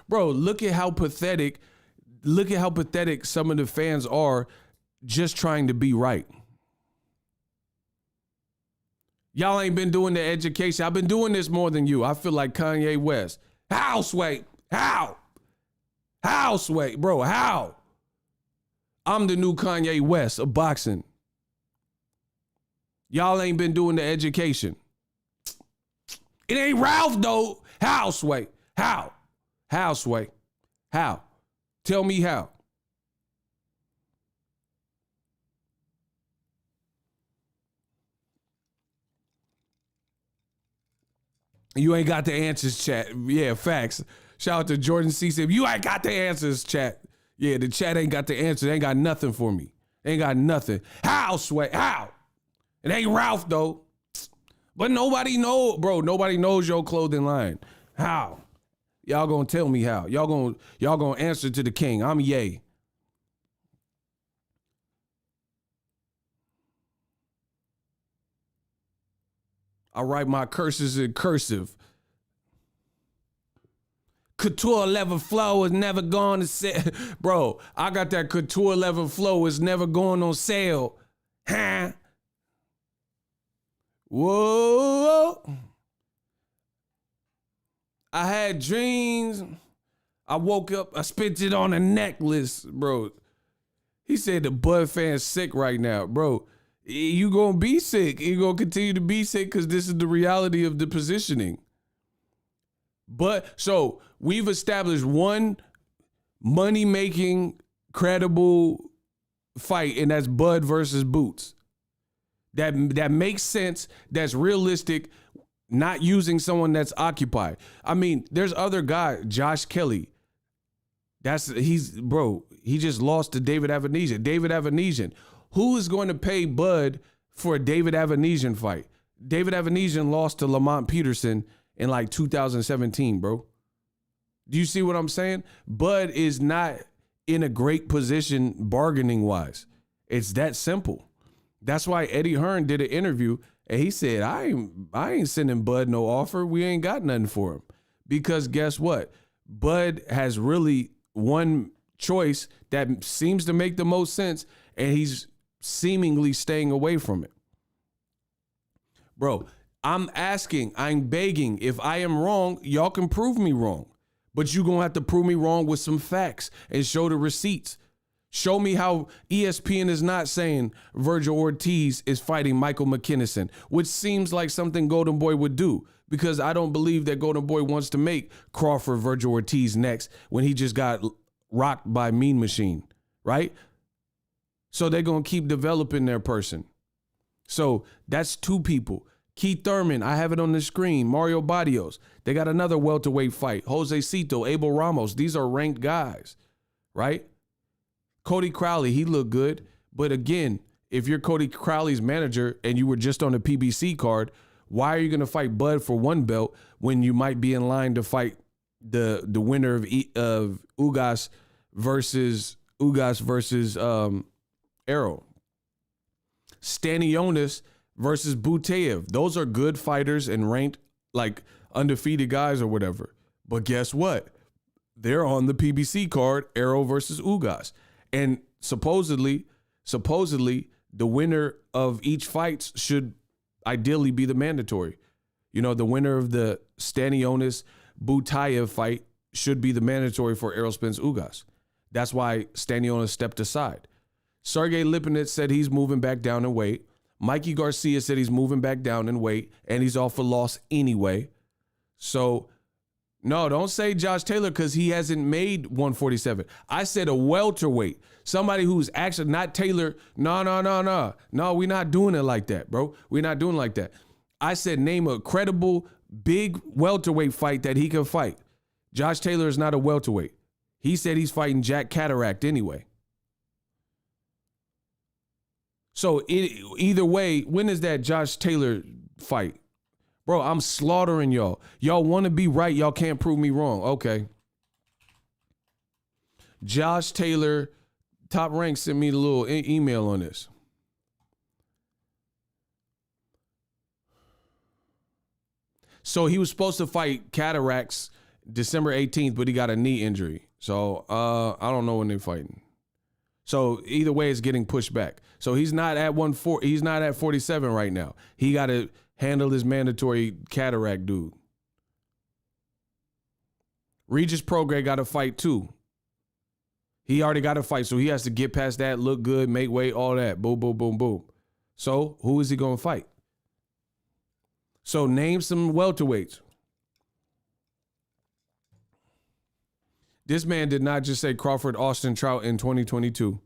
Bro, look at how pathetic some of the fans are just trying to be right. Y'all ain't been doing the education. I've been doing this more than you. I feel like Kanye West. How, Sway? How? How, Sway? Bro, how? I'm the new Kanye West of boxing. Y'all ain't been doing the education. It ain't Ralph, though. How, Sway? How? How, Sway? How? Tell me how. You ain't got the answers, chat. Yeah, facts. Shout out to Jordan C. Said, you ain't got the answers, chat. Yeah, the chat ain't got the answers. They ain't got nothing for me. They ain't got nothing. How, Sway? How? It ain't Ralph, though. But nobody knows your clothing line. How? Y'all gonna tell me how. Y'all gonna answer to the king. I'm Ye. I write my curses in cursive. Couture level flow is never going to sell. Bro, I got that couture level flow is never going on sale. Huh? Whoa. I had dreams. I woke up, I spent it on a necklace, bro. He said the Bud fan's sick right now. Bro, you gonna be sick. You gonna continue to be sick because this is the reality of the positioning. But so we've established one money-making, credible fight, and that's Bud versus Boots. That makes sense. That's realistic. Not using someone that's occupied. I mean, there's other guy, Josh Kelly. He just lost to David Avanesian. David Avanesian. Who is going to pay Bud for a David Avanesian fight? David Avanesian lost to Lamont Peterson in like 2017, bro. Do you see what I'm saying? Bud is not in a great position bargaining wise. It's that simple. That's why Eddie Hearn did an interview and he said, I ain't sending Bud no offer. We ain't got nothing for him. Because guess what? Bud has really one choice that seems to make the most sense, and he's seemingly staying away from it. Bro, I'm begging. If I am wrong, y'all can prove me wrong. But you're going to have to prove me wrong with some facts and show the receipts. Show me how ESPN is not saying Vergil Ortiz is fighting Michael McKinson, which seems like something Golden Boy would do, because I don't believe that Golden Boy wants to make Crawford Vergil Ortiz next when he just got rocked by Mean Machine, right? So they're going to keep developing their person. So that's two people. Keith Thurman, I have it on the screen. Mario Barrios. They got another welterweight fight. Jose Cito, Abel Ramos. These are ranked guys, right? Cody Crowley, he looked good. But again, if you're Cody Crowley's manager and you were just on the PBC card, why are you going to fight Bud for one belt when you might be in line to fight the winner of Ugas versus Errol? Stanionis versus Buteyev. Those are good fighters and ranked like undefeated guys or whatever. But guess what? They're on the PBC card, Errol versus Ugas. And supposedly, the winner of each fight should ideally be the mandatory. You know, the winner of the Stanionis Buteyev fight should be the mandatory for Errol Spence Ugas. That's why Stanionis stepped aside. Sergey Lipinets said he's moving back down in weight. Mikey Garcia said he's moving back down in weight, and he's off for loss anyway. So, no, don't say Josh Taylor because he hasn't made 147. I said a welterweight. Somebody who's actually not Taylor. No, we're not doing it like that, bro. We're not doing it like that. I said name a credible, big welterweight fight that he can fight. Josh Taylor is not a welterweight. He said he's fighting Jack Cataract anyway. So either way, when is that Josh Taylor fight? Bro, I'm slaughtering y'all. Y'all want to be right. Y'all can't prove me wrong. Okay. Josh Taylor, Top Rank, sent me a little email on this. So he was supposed to fight Cataracts December 18th, but he got a knee injury. So I don't know when they're fighting. So either way, it's getting pushed back. So he's not at 140. He's not at 47 right now. He got to handle this mandatory cataract dude. Regis Prograis got to fight too. He already got to fight, so he has to get past that, look good, make weight, all that. Boom, boom, boom, boom. So who is he going to fight? So name some welterweights. This man did not just say Crawford, Austin, Trout in 2022.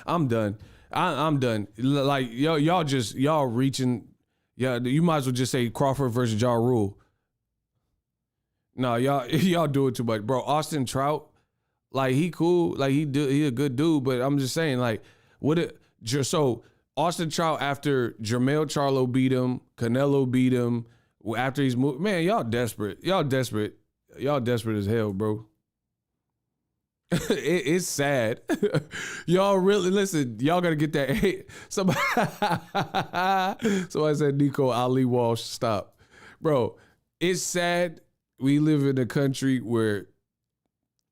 I'm done. I'm done. Like y'all reaching. Yeah, you might as well just say Crawford versus Ja Rule. No, y'all do it too much, bro. Austin Trout, like he cool, like he a good dude, but I'm just saying, like, so Austin Trout after Jermell Charlo beat him, Canelo beat him, after he's moved, man, y'all desperate as hell, bro. It's sad. Y'all really listen. Y'all gotta get that. Hey, somebody said Nico Ali Walsh. Stop, bro. It's sad. We live in a country where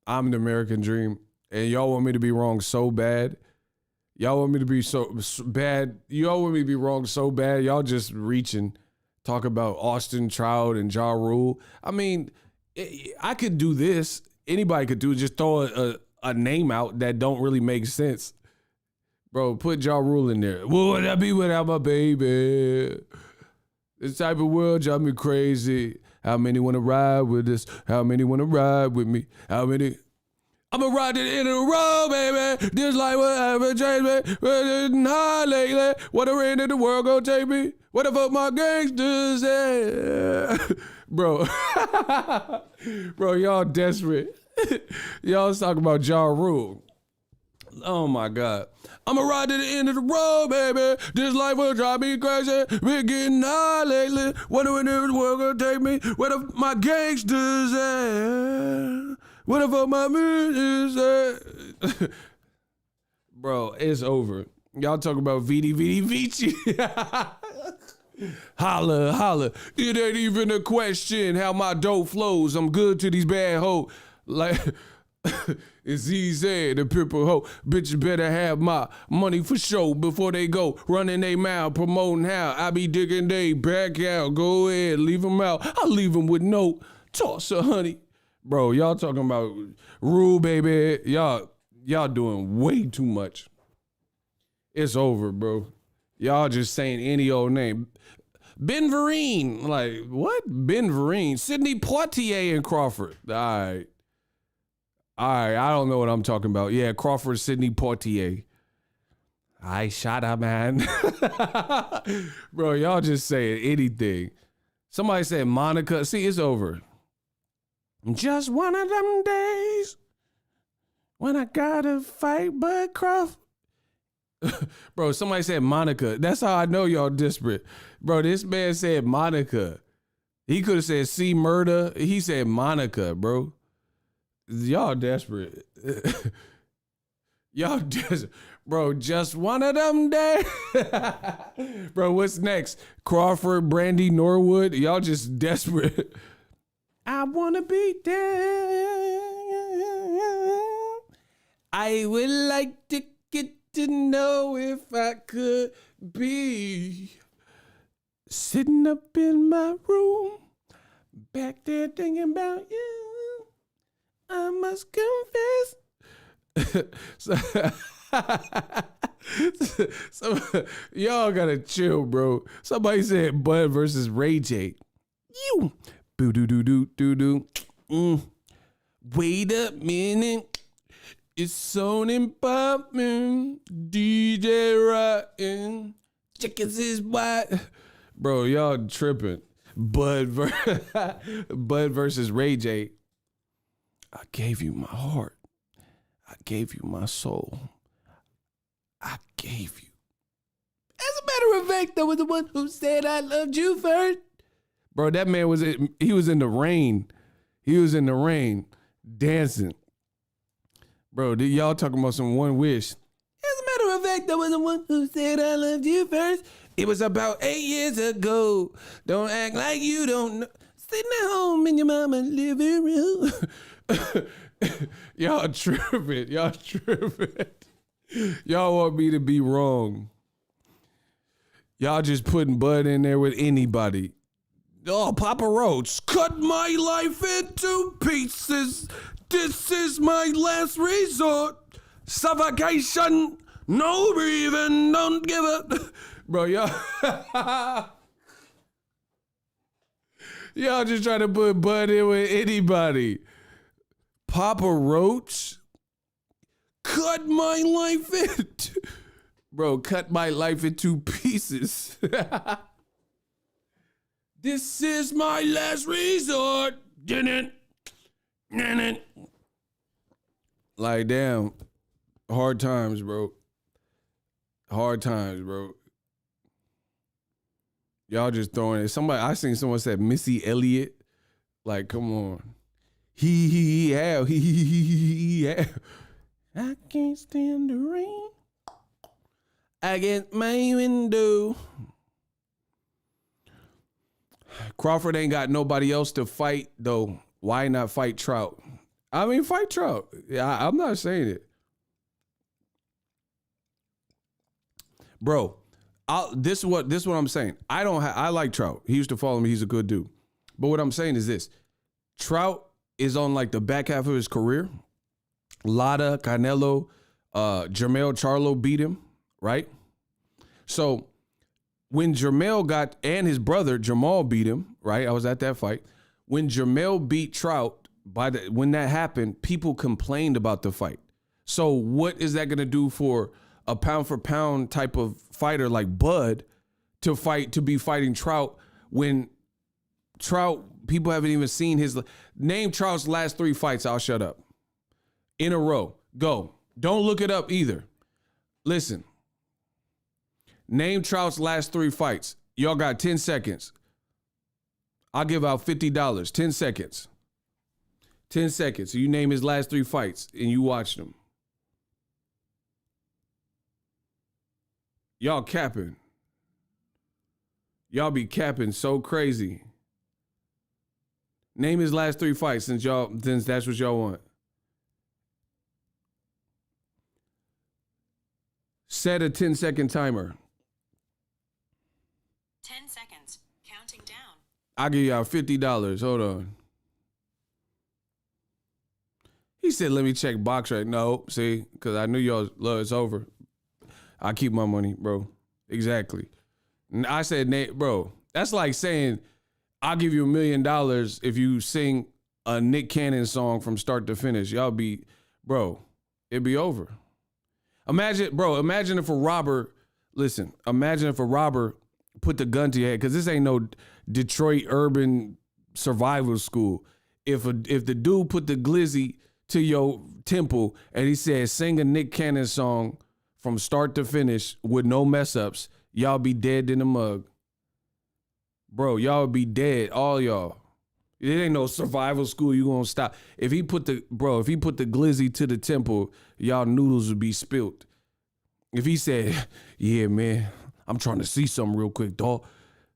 I'm the American dream, and y'all want me to be wrong so bad. Y'all want me to be so bad. Y'all want me to be wrong so bad. Y'all just reaching. Talk about Austin Trout and Ja Rule. I mean, I could do this. Anybody could do it. Just throw a name out that don't really make sense. Bro, put Ja Rule in there. What would I be without my baby? This type of world drive me crazy. How many want to ride with this? How many want to ride with me? How many? I'm going to ride to the end of the road, baby. This life will ever change me. High lately. What the rain in the world gonna take me? What the fuck my gangsters at? Bro. Bro, y'all desperate. Y'all talking about Ja Rule. Oh my God. I'ma ride to the end of the road, baby. This life will drive me crazy. Been getting high lately. What the world gonna take me? Where the my gangsters at? What the fuck my music at? Bro, it's over. Y'all talking about Vidi Vidi Vici. Holla, holla. It ain't even a question how my dough flows. I'm good to these bad hoes. Like, it's easy, the pimple hoe. Bitches better have my money for show before they go running they mouth, promoting how I be digging they back out. Go ahead, leave them out. I'll leave them with no toss of honey. Bro, y'all talking about Rule, baby. Y'all doing way too much. It's over, bro. Y'all just saying any old name. Ben Vereen. Like, what? Ben Vereen. Sidney Poitier and Crawford. All right, I don't know what I'm talking about. Yeah, Crawford, Sidney Poitier. I shot a man. Bro, y'all just saying anything. Somebody said Monica. See, it's over. Just one of them days when I gotta fight Bud Crawford. Bro, somebody said Monica. That's how I know y'all desperate. Bro, this man said Monica. He could have said C Murder. He said Monica, bro. Y'all desperate. Y'all desperate. Bro, just one of them days. Bro, what's next? Crawford, Brandy, Norwood. Y'all just desperate. I wanna be there. I would like to get to know if I could be sitting up in my room, back there thinking about you. I must confess. so y'all gotta chill, bro. Somebody said Bud versus Ray J. You. Boo doo doo doo doo doo. Wait a minute. It's so important. DJ Rotten. Chickens is white. Bro, y'all tripping. Bud versus Ray J. I gave you my heart. I gave you my soul. I gave you. As a matter of fact, I was the one who said I loved you first. Bro, that man was in the rain. He was in the rain dancing. Bro, y'all talking about some one wish. As a matter matter of fact, I was the one who said I loved you first. It was about 8 years ago. Don't act like you don't know. Sitting at home in your mama's living room. Y'all tripping. Y'all tripping. Y'all want me to be wrong. Y'all just putting Bud in there with anybody. Oh, Papa Roach, cut my life into pieces. This is my last resort. Suffocation, no breathing, don't give up. Bro, y'all. Y'all just trying to put Bud in with anybody. Papa Roach, cut my life into. Bro, cut my life into pieces. This is my last resort. Like, damn. Hard times, bro. Hard times, bro. Y'all just throwing it. I seen someone said Missy Elliott. Like, come on. He have. I can't stand the rain. Against my window. Crawford ain't got nobody else to fight, though. Why not fight Trout? I mean, fight Trout. I'm not saying it. Bro, this is what I'm saying. I like Trout. He used to follow me. He's a good dude. But what I'm saying is this. Trout is on like the back half of his career. Lara, Canelo, Jermell Charlo beat him, right? So when Jermell and his brother Jamal beat him, right? I was at that fight. When Jermell beat Trout, when that happened, people complained about the fight. So what is that going to do for a pound for pound type of fighter like Bud to be fighting Trout when Trout, people haven't even seen name Trout's last 3 fights. I'll shut up. In a row. Go. Don't look it up either. Listen. Name Trout's last 3 fights. Y'all got 10 seconds. I'll give out $50. 10 seconds. 10 seconds. So you name his last 3 fights and you watch them. Y'all capping. Y'all be capping so crazy. Name his last 3 fights since that's what y'all want. Set a 10-second timer. 10 seconds. Counting down. I'll give y'all $50. Hold on. He said, let me check box right. No, see, because I knew y'all love it's over. I keep my money, bro. Exactly. And I said, bro, that's like saying, I'll give you $1 million if you sing a Nick Cannon song from start to finish. Y'all be, bro, it'd be over. Imagine if a robber put the gun to your head, because this ain't no Detroit urban survival school. If the dude put the glizzy to your temple and he said, sing a Nick Cannon song from start to finish with no mess ups, y'all be dead in the mug. Bro, y'all be dead, all y'all. It ain't no survival school you gonna stop. If he put the glizzy to the temple, y'all noodles would be spilt. If he said, yeah, man, I'm trying to see something real quick, dog.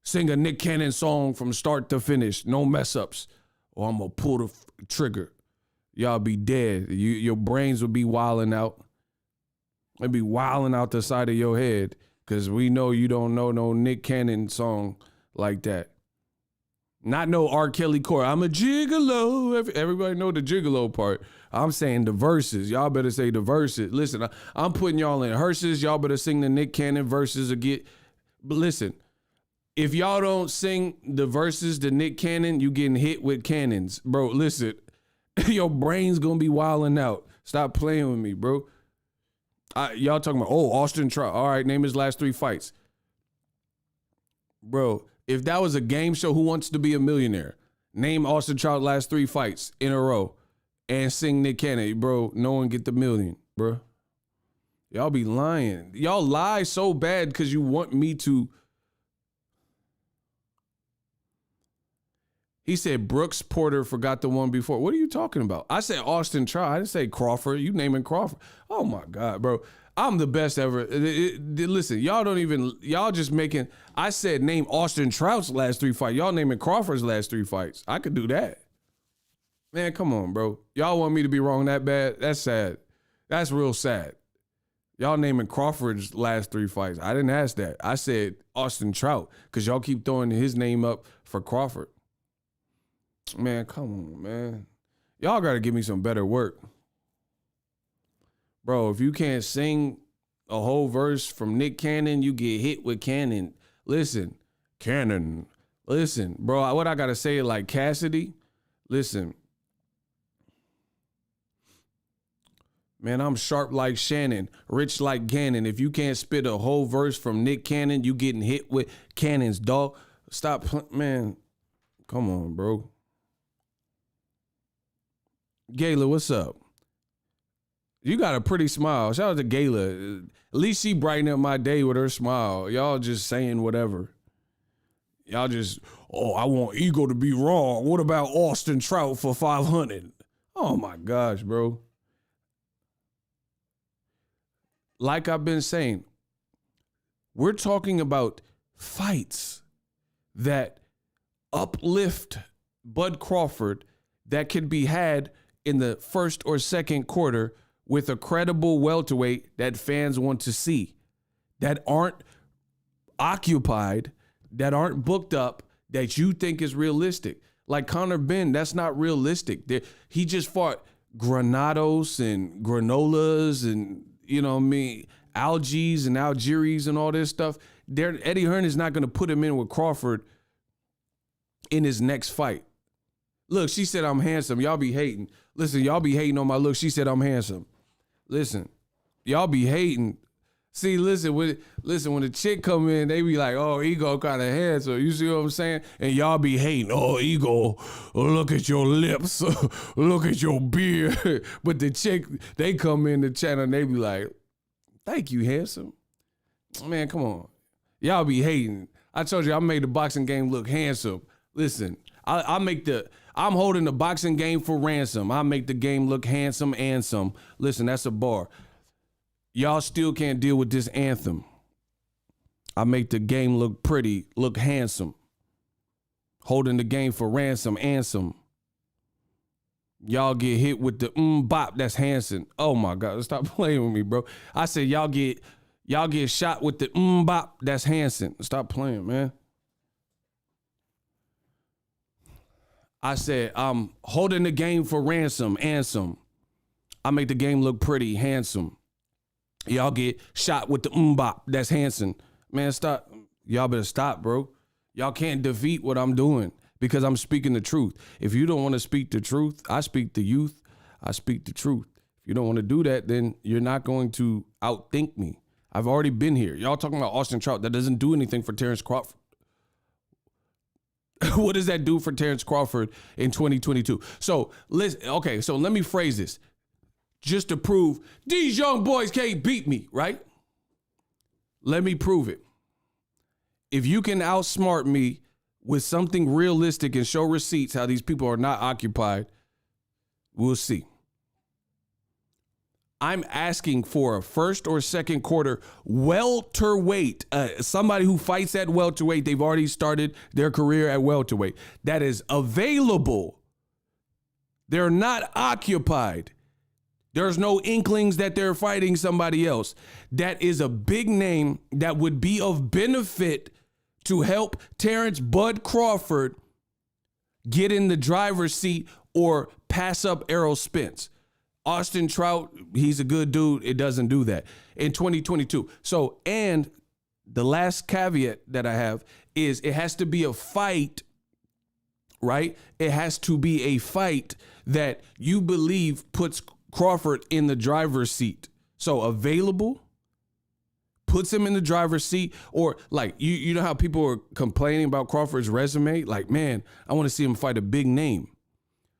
Sing a Nick Cannon song from start to finish, no mess ups, or I'm gonna pull the trigger. Y'all be dead. Your brains would be wilding out. It'd be wilding out the side of your head, because we know you don't know no Nick Cannon song like that. Not no R. Kelly chord. I'm a gigolo. Everybody know the gigolo part. I'm saying the verses. Y'all better say the verses. Listen, I'm putting y'all in hearses. Y'all better sing the Nick Cannon verses again. But listen, if y'all don't sing the verses to Nick Cannon, you getting hit with cannons. Bro, listen, your brain's going to be wilding out. Stop playing with me, bro. Y'all talking about, Austin Trout. All right, name his last 3 fights. Bro, if that was a game show, Who Wants to Be a Millionaire? Name Austin Trout's last 3 fights in a row and sing Nick Cannon. Bro, no one get the million, bro. Y'all be lying. Y'all lie so bad because you want me to. He said Brooks Porter forgot the one before. What are you talking about? I said Austin Trout. I didn't say Crawford. You naming Crawford. Oh, my God, bro. I'm the best ever. Listen, y'all just making, I said name Austin Trout's last 3 fights. Y'all naming Crawford's last 3 fights. I could do that. Man, come on, bro. Y'all want me to be wrong that bad? That's sad. That's real sad. Y'all naming Crawford's last 3 fights. I didn't ask that. I said Austin Trout because y'all keep throwing his name up for Crawford. Man, come on, man. Y'all got to give me some better work. Bro, if you can't sing a whole verse from Nick Cannon, you get hit with Cannon. Listen, Cannon. Listen, bro, what I got to say like Cassidy? Listen. Man, I'm sharp like Shannon, rich like Gannon. If you can't spit a whole verse from Nick Cannon, you getting hit with Cannon's dog. Stop, man. Come on, bro. Gayla, what's up? You got a pretty smile. Shout out to Gayla. At least she brightened up my day with her smile. Y'all just saying whatever. Y'all just, I want Ego to be wrong. What about Austin Trout for 500? Oh my gosh, bro. Like I've been saying, we're talking about fights that uplift Bud Crawford that can be had in the first or second quarter with a credible welterweight that fans want to see, that aren't occupied, that aren't booked up, that you think is realistic. Like Conor Benn, that's not realistic. He just fought Granados and Granolas and, you know what I mean, Algies and Algeries and all this stuff. Eddie Hearn is not going to put him in with Crawford in his next fight. Look, she said I'm handsome. Y'all be hating. Listen, y'all be hating on my look. She said I'm handsome. Listen, y'all be hating. See, listen, when the chick come in, they be like, oh, Ego kind of handsome. You see what I'm saying? And y'all be hating. Oh, Ego, look at your lips. Look at your beard. But the chick, they come in the channel and they be like, thank you, handsome. Man, come on. Y'all be hating. I told you I made the boxing game look handsome. Listen, I'm holding the boxing game for ransom. I make the game look handsome and some. Listen, that's a bar. Y'all still can't deal with this anthem. I make the game look pretty, look handsome. Holding the game for ransom and some. Y'all get hit with the bop, that's Hanson. Oh my God, stop playing with me, bro. I said y'all get shot with the bop, that's Hanson. Stop playing, man. I said I'm holding the game for ransom and some. I make the game look pretty, handsome. Y'all get shot with the bop, that's Hanson. Man, stop. Y'all better stop, bro. Y'all can't defeat what I'm doing because I'm speaking the truth. If you don't want to speak the truth, I speak the youth. I speak the truth. If you don't want to do that, then you're not going to outthink me. I've already been here. Y'all talking about Austin Trout. That doesn't do anything for Terence Crawford. What does that do for Terence Crawford in 2022? So listen, okay, so let me phrase this. Just to prove these young boys can't beat me, right? Let me prove it. If you can outsmart me with something realistic and show receipts how these people are not occupied, we'll see. I'm asking for a first or second quarter welterweight, somebody who fights at welterweight. They've already started their career at welterweight. That is available. They're not occupied. There's no inklings that they're fighting somebody else. That is a big name that would be of benefit to help Terence Bud Crawford get in the driver's seat or pass up Errol Spence. Austin Trout, he's a good dude. It doesn't do that in 2022. So, and the last caveat that I have is it has to be a fight, right? It has to be a fight that you believe puts Crawford in the driver's seat. So available, puts him in the driver's seat, or like, you know how people are complaining about Crawford's resume? Like, man, I want to see him fight a big name.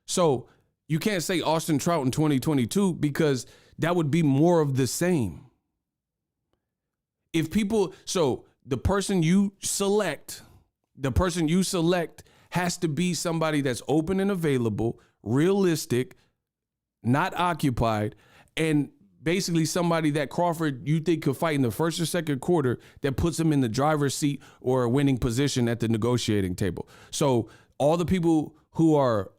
So you can't say Austin Trout in 2022 because that would be more of the same. If people, so the person you select has to be somebody that's open and available, realistic, not occupied, and basically somebody that Crawford you think could fight in the first or second quarter that puts him in the driver's seat or a winning position at the negotiating table. So all the people who are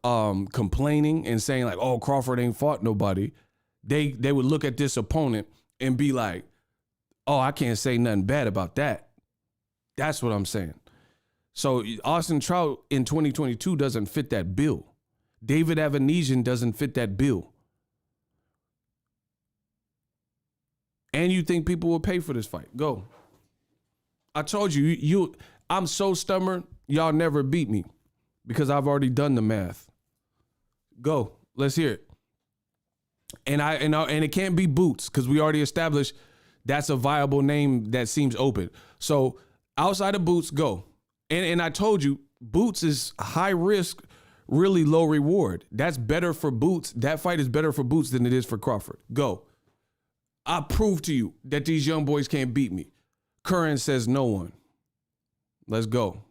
complaining and saying like, oh, Crawford ain't fought nobody, they would look at this opponent and be like, oh, I can't say nothing bad about that. That's what I'm saying. So Austin Trout in 2022 doesn't fit that bill. David Avanesian doesn't fit that bill. And you think people will pay for this fight? Go. I told you, I'm so stubborn, y'all never beat me because I've already done the math. Go. Let's hear it. And it can't be Boots because we already established that's a viable name that seems open. So outside of Boots, go. And I told you, Boots is high risk, really low reward. That's better for Boots. That fight is better for Boots than it is for Crawford. Go. I prove to you that these young boys can't beat me. Curran says no one. Let's go.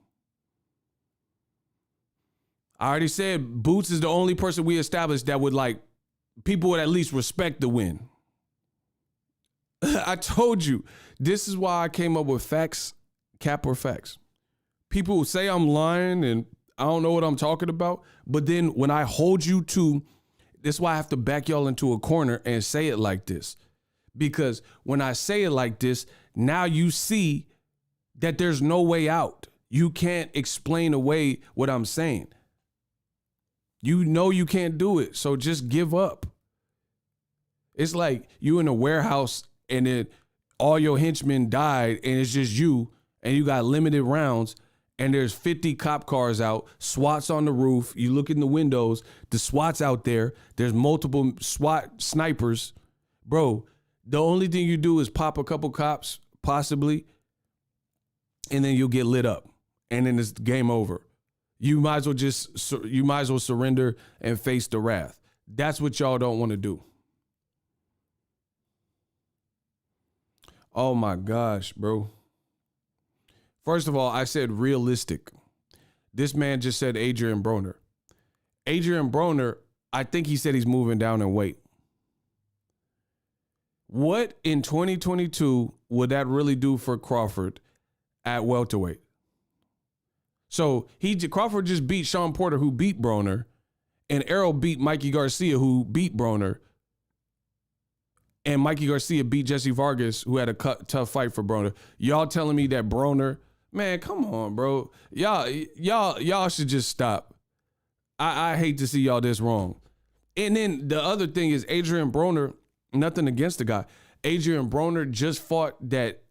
I already said Boots is the only person we established that would like, people would at least respect the win. I told you, this is why I came up with facts, cap or facts. People say I'm lying and I don't know what I'm talking about, but then when I hold you to, this is why I have to back y'all into a corner and say it like this. Because when I say it like this, now you see that there's no way out. You can't explain away what I'm saying. You know you can't do it, so just give up. It's like you in a warehouse and then all your henchmen died and it's just you and you got limited rounds and there's 50 cop cars out, SWAT's on the roof, you look in the windows, the SWAT's out there, there's multiple SWAT snipers. Bro, the only thing you do is pop a couple cops, possibly, and then you'll get lit up. And then it's game over. You might as well surrender and face the wrath. That's what y'all don't want to do. Oh my gosh, bro. First of all, I said realistic. This man just said Adrian Broner. Adrian Broner, I think he said he's moving down in weight. What in 2022 would that really do for Crawford at welterweight? So Crawford just beat Sean Porter, who beat Broner, and Errol beat Mikey Garcia, who beat Broner, and Mikey Garcia beat Jesse Vargas, who had a tough fight for Broner. Y'all telling me that Broner, man, come on, bro. Y'all should just stop. I hate to see y'all this wrong. And then the other thing is Adrian Broner. Nothing against the guy. Adrian Broner just fought that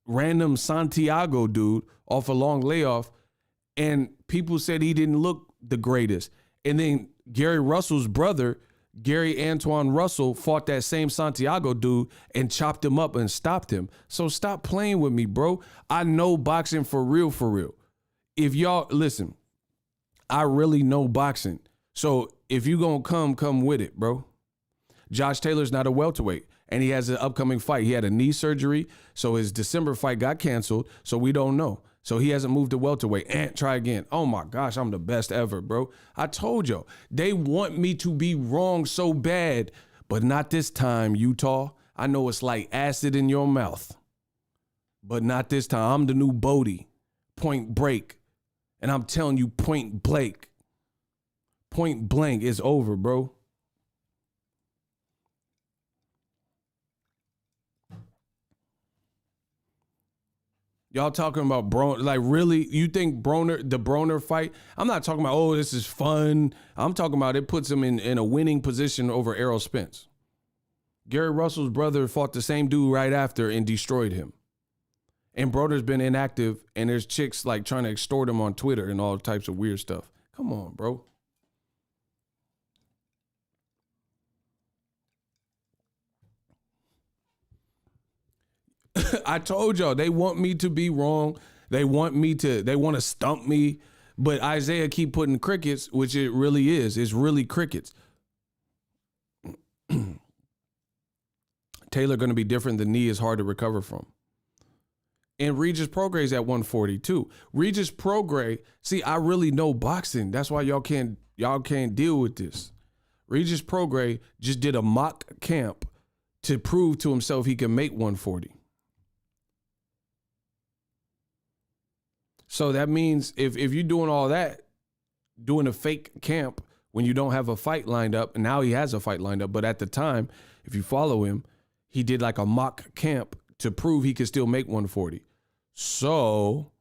random Santiago dude off a long layoff, and people said he didn't look the greatest. And then Gary Russell's brother, Gary Antoine Russell, fought that same Santiago dude and chopped him up and stopped him. So stop playing with me, bro. I know boxing for real, for real. If y'all, listen, I really know boxing. So if you gonna come with it, bro. Josh Taylor's not a welterweight, and he has an upcoming fight. He had a knee surgery, so his December fight got canceled, so we don't know. So he hasn't moved to welterweight. And try again. Oh my gosh, I'm the best ever, bro. I told y'all, they want me to be wrong so bad, but not this time, Utah. I know it's like acid in your mouth, but not this time. I'm the new Bodie, Point Break, and I'm telling you, Point Blank is over, bro. Y'all talking about Broner, like really, you think the Broner fight? I'm not talking about, oh, this is fun. I'm talking about it puts him in a winning position over Errol Spence. Gary Russell's brother fought the same dude right after and destroyed him. And Broner's been inactive, and there's chicks like trying to extort him on Twitter and all types of weird stuff. Come on, bro. I told y'all, they want me to be wrong. They want to stump me. But Isaiah keep putting crickets, which it really is. It's really crickets. Taylor going to be different. The knee is hard to recover from. And Regis Prograis at 142. Regis Prograis, see, I really know boxing. That's why y'all can't deal with this. Regis Prograis just did a mock camp to prove to himself he can make 140. So that means if you're doing all that, doing a fake camp when you don't have a fight lined up, and now he has a fight lined up, but at the time, if you follow him, he did like a mock camp to prove he could still make 140. So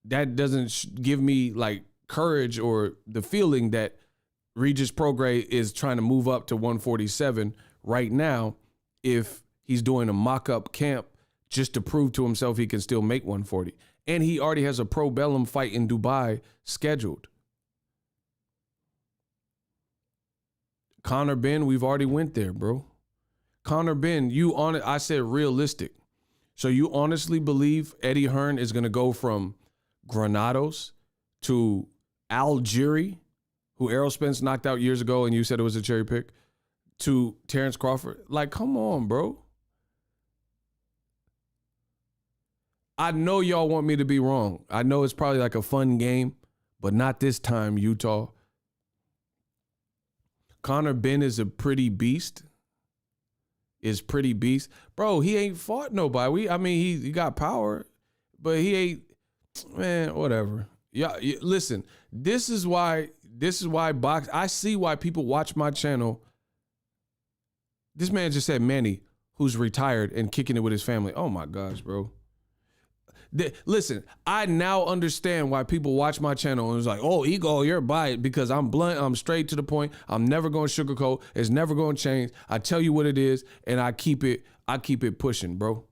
that doesn't give me like courage or the feeling that Regis Prograis is trying to move up to 147 right now if he's doing a mock-up camp just to prove to himself he can still make 140. And he already has a pro bellum fight in Dubai scheduled. Conor Benn, we've already went there, bro. Conor Benn, I said realistic. So you honestly believe Eddie Hearn is going to go from Granados to Algieri, who Errol Spence knocked out years ago and you said it was a cherry pick, to Terence Crawford? Like, come on, bro. I know y'all want me to be wrong. I know it's probably like a fun game, but not this time, Utah. Conor Benn is a pretty beast. Bro, he ain't fought nobody. He got power, but he ain't, man, whatever. Yeah, listen, this is why I see why people watch my channel. This man just said Manny, who's retired and kicking it with his family. Oh my gosh, bro. Listen, I now understand why people watch my channel and it's like, oh, Ego, you're biased, because I'm blunt, I'm straight to the point. I'm never going to sugarcoat. It's never going to change. I tell you what it is, and I keep it pushing, bro.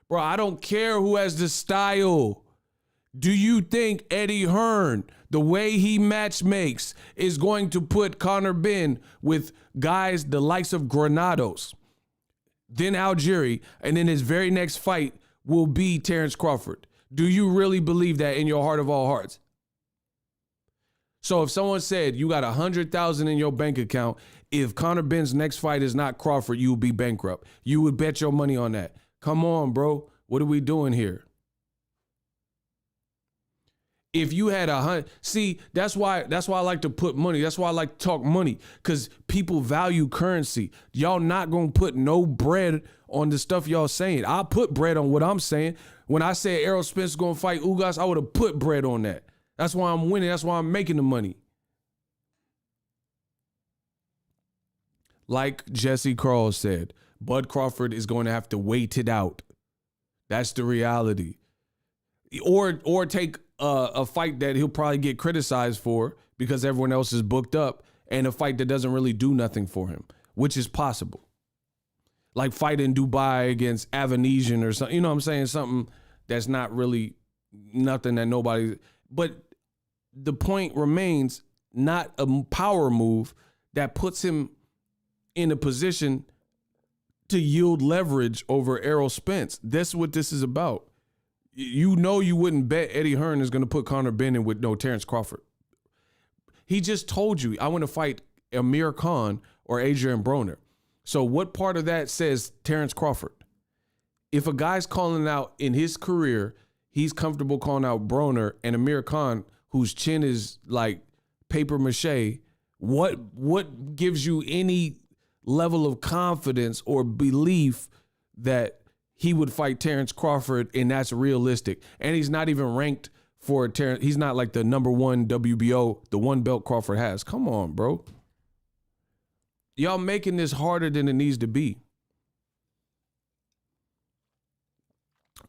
Bro, I don't care who has the style. Do you think Eddie Hearn, the way he match makes, is going to put Conor Benn with guys the likes of Granados, then Algieri, and then his very next fight will be Terence Crawford? Do you really believe that in your heart of all hearts? So if someone said you got 100,000 in your bank account, if Conor Benn's next fight is not Crawford, you will be bankrupt. You would bet your money on that. Come on, bro. What are we doing here? If you had 100, see, that's why I like to put money. That's why I like to talk money, because people value currency. Y'all not gonna put no bread on the stuff y'all saying. I'll put bread on what I'm saying. When I said Errol Spence is gonna fight Ugas, I would have put bread on that. That's why I'm winning. That's why I'm making the money. Like Jesse Carl said, Bud Crawford is going to have to wait it out. That's the reality. Or take a fight that he'll probably get criticized for because everyone else is booked up, and a fight that doesn't really do nothing for him, which is possible. Like fighting Dubai against Avanesian or something, you know what I'm saying? Something that's not really nothing that nobody, but the point remains, not a power move that puts him in a position to yield leverage over Errol Spence. That's what this is about. You know you wouldn't bet Eddie Hearn is going to put Conor Benn in with no Terence Crawford. He just told you, I want to fight Amir Khan or Adrian Broner. So what part of that says Terence Crawford? If a guy's calling out in his career, he's comfortable calling out Broner and Amir Khan, whose chin is like paper mache, what gives you any level of confidence or belief that he would fight Terence Crawford and that's realistic? And he's not even ranked for Terence. He's not like the number one WBO, the one belt Crawford has. Come on, bro. Y'all making this harder than it needs to be.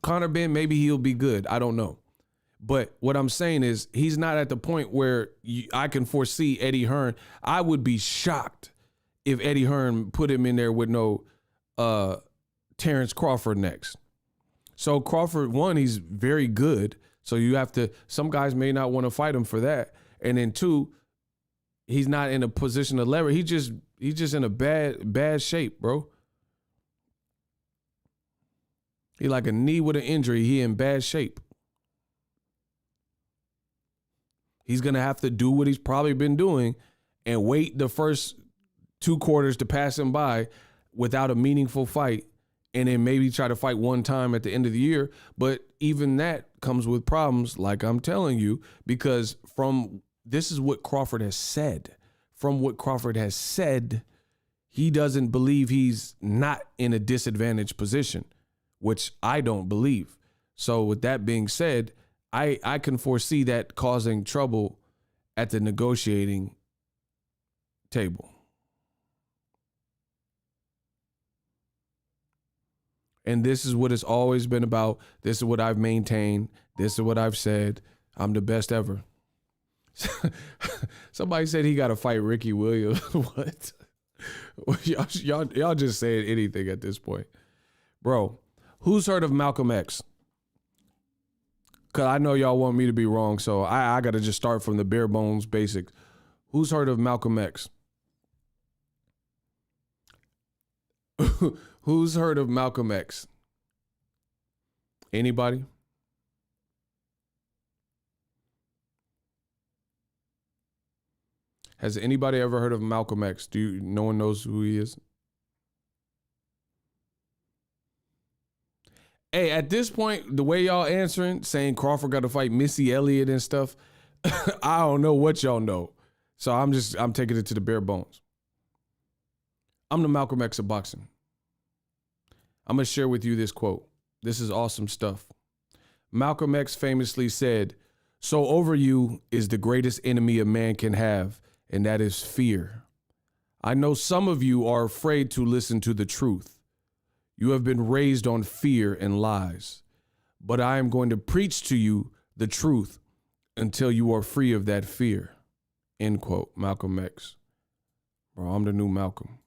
Conor Benn, maybe he'll be good. I don't know. But what I'm saying is he's not at the point where I can foresee Eddie Hearn. I would be shocked if Eddie Hearn put him in there with no Terence Crawford next. So Crawford, one, he's very good. So you have to, some guys may not want to fight him for that. And then two, he's not in a position to lever. He's just in a bad shape, bro. He like a knee with an injury. He in bad shape. He's going to have to do what he's probably been doing and wait the first 2 quarters to pass him by without a meaningful fight, and then maybe try to fight one time at the end of the year. But even that comes with problems, like I'm telling you, because this is what Crawford has said. From what Crawford has said, he doesn't believe he's not in a disadvantaged position, which I don't believe. So with that being said, I can foresee that causing trouble at the negotiating table. And this is what it's always been about. This is what I've maintained. This is what I've said. I'm the best ever. Somebody said he got to fight Ricky Williams. What? Y'all just saying anything at this point. Bro, who's heard of Malcolm X? Because I know y'all want me to be wrong, so I got to just start from the bare bones basics. Who's heard of Malcolm X? Who's heard of Malcolm X? Anybody? Has anybody ever heard of Malcolm X? No one knows who he is? Hey, at this point, the way y'all answering, saying Crawford got to fight Missy Elliott and stuff, I don't know what y'all know. So I'm taking it to the bare bones. I'm the Malcolm X of boxing. I'm going to share with you this quote. This is awesome stuff. Malcolm X famously said, "So over you is the greatest enemy a man can have, and that is fear. I know some of you are afraid to listen to the truth. You have been raised on fear and lies, but I am going to preach to you the truth until you are free of that fear." End quote. Malcolm X. Bro, I'm the new Malcolm.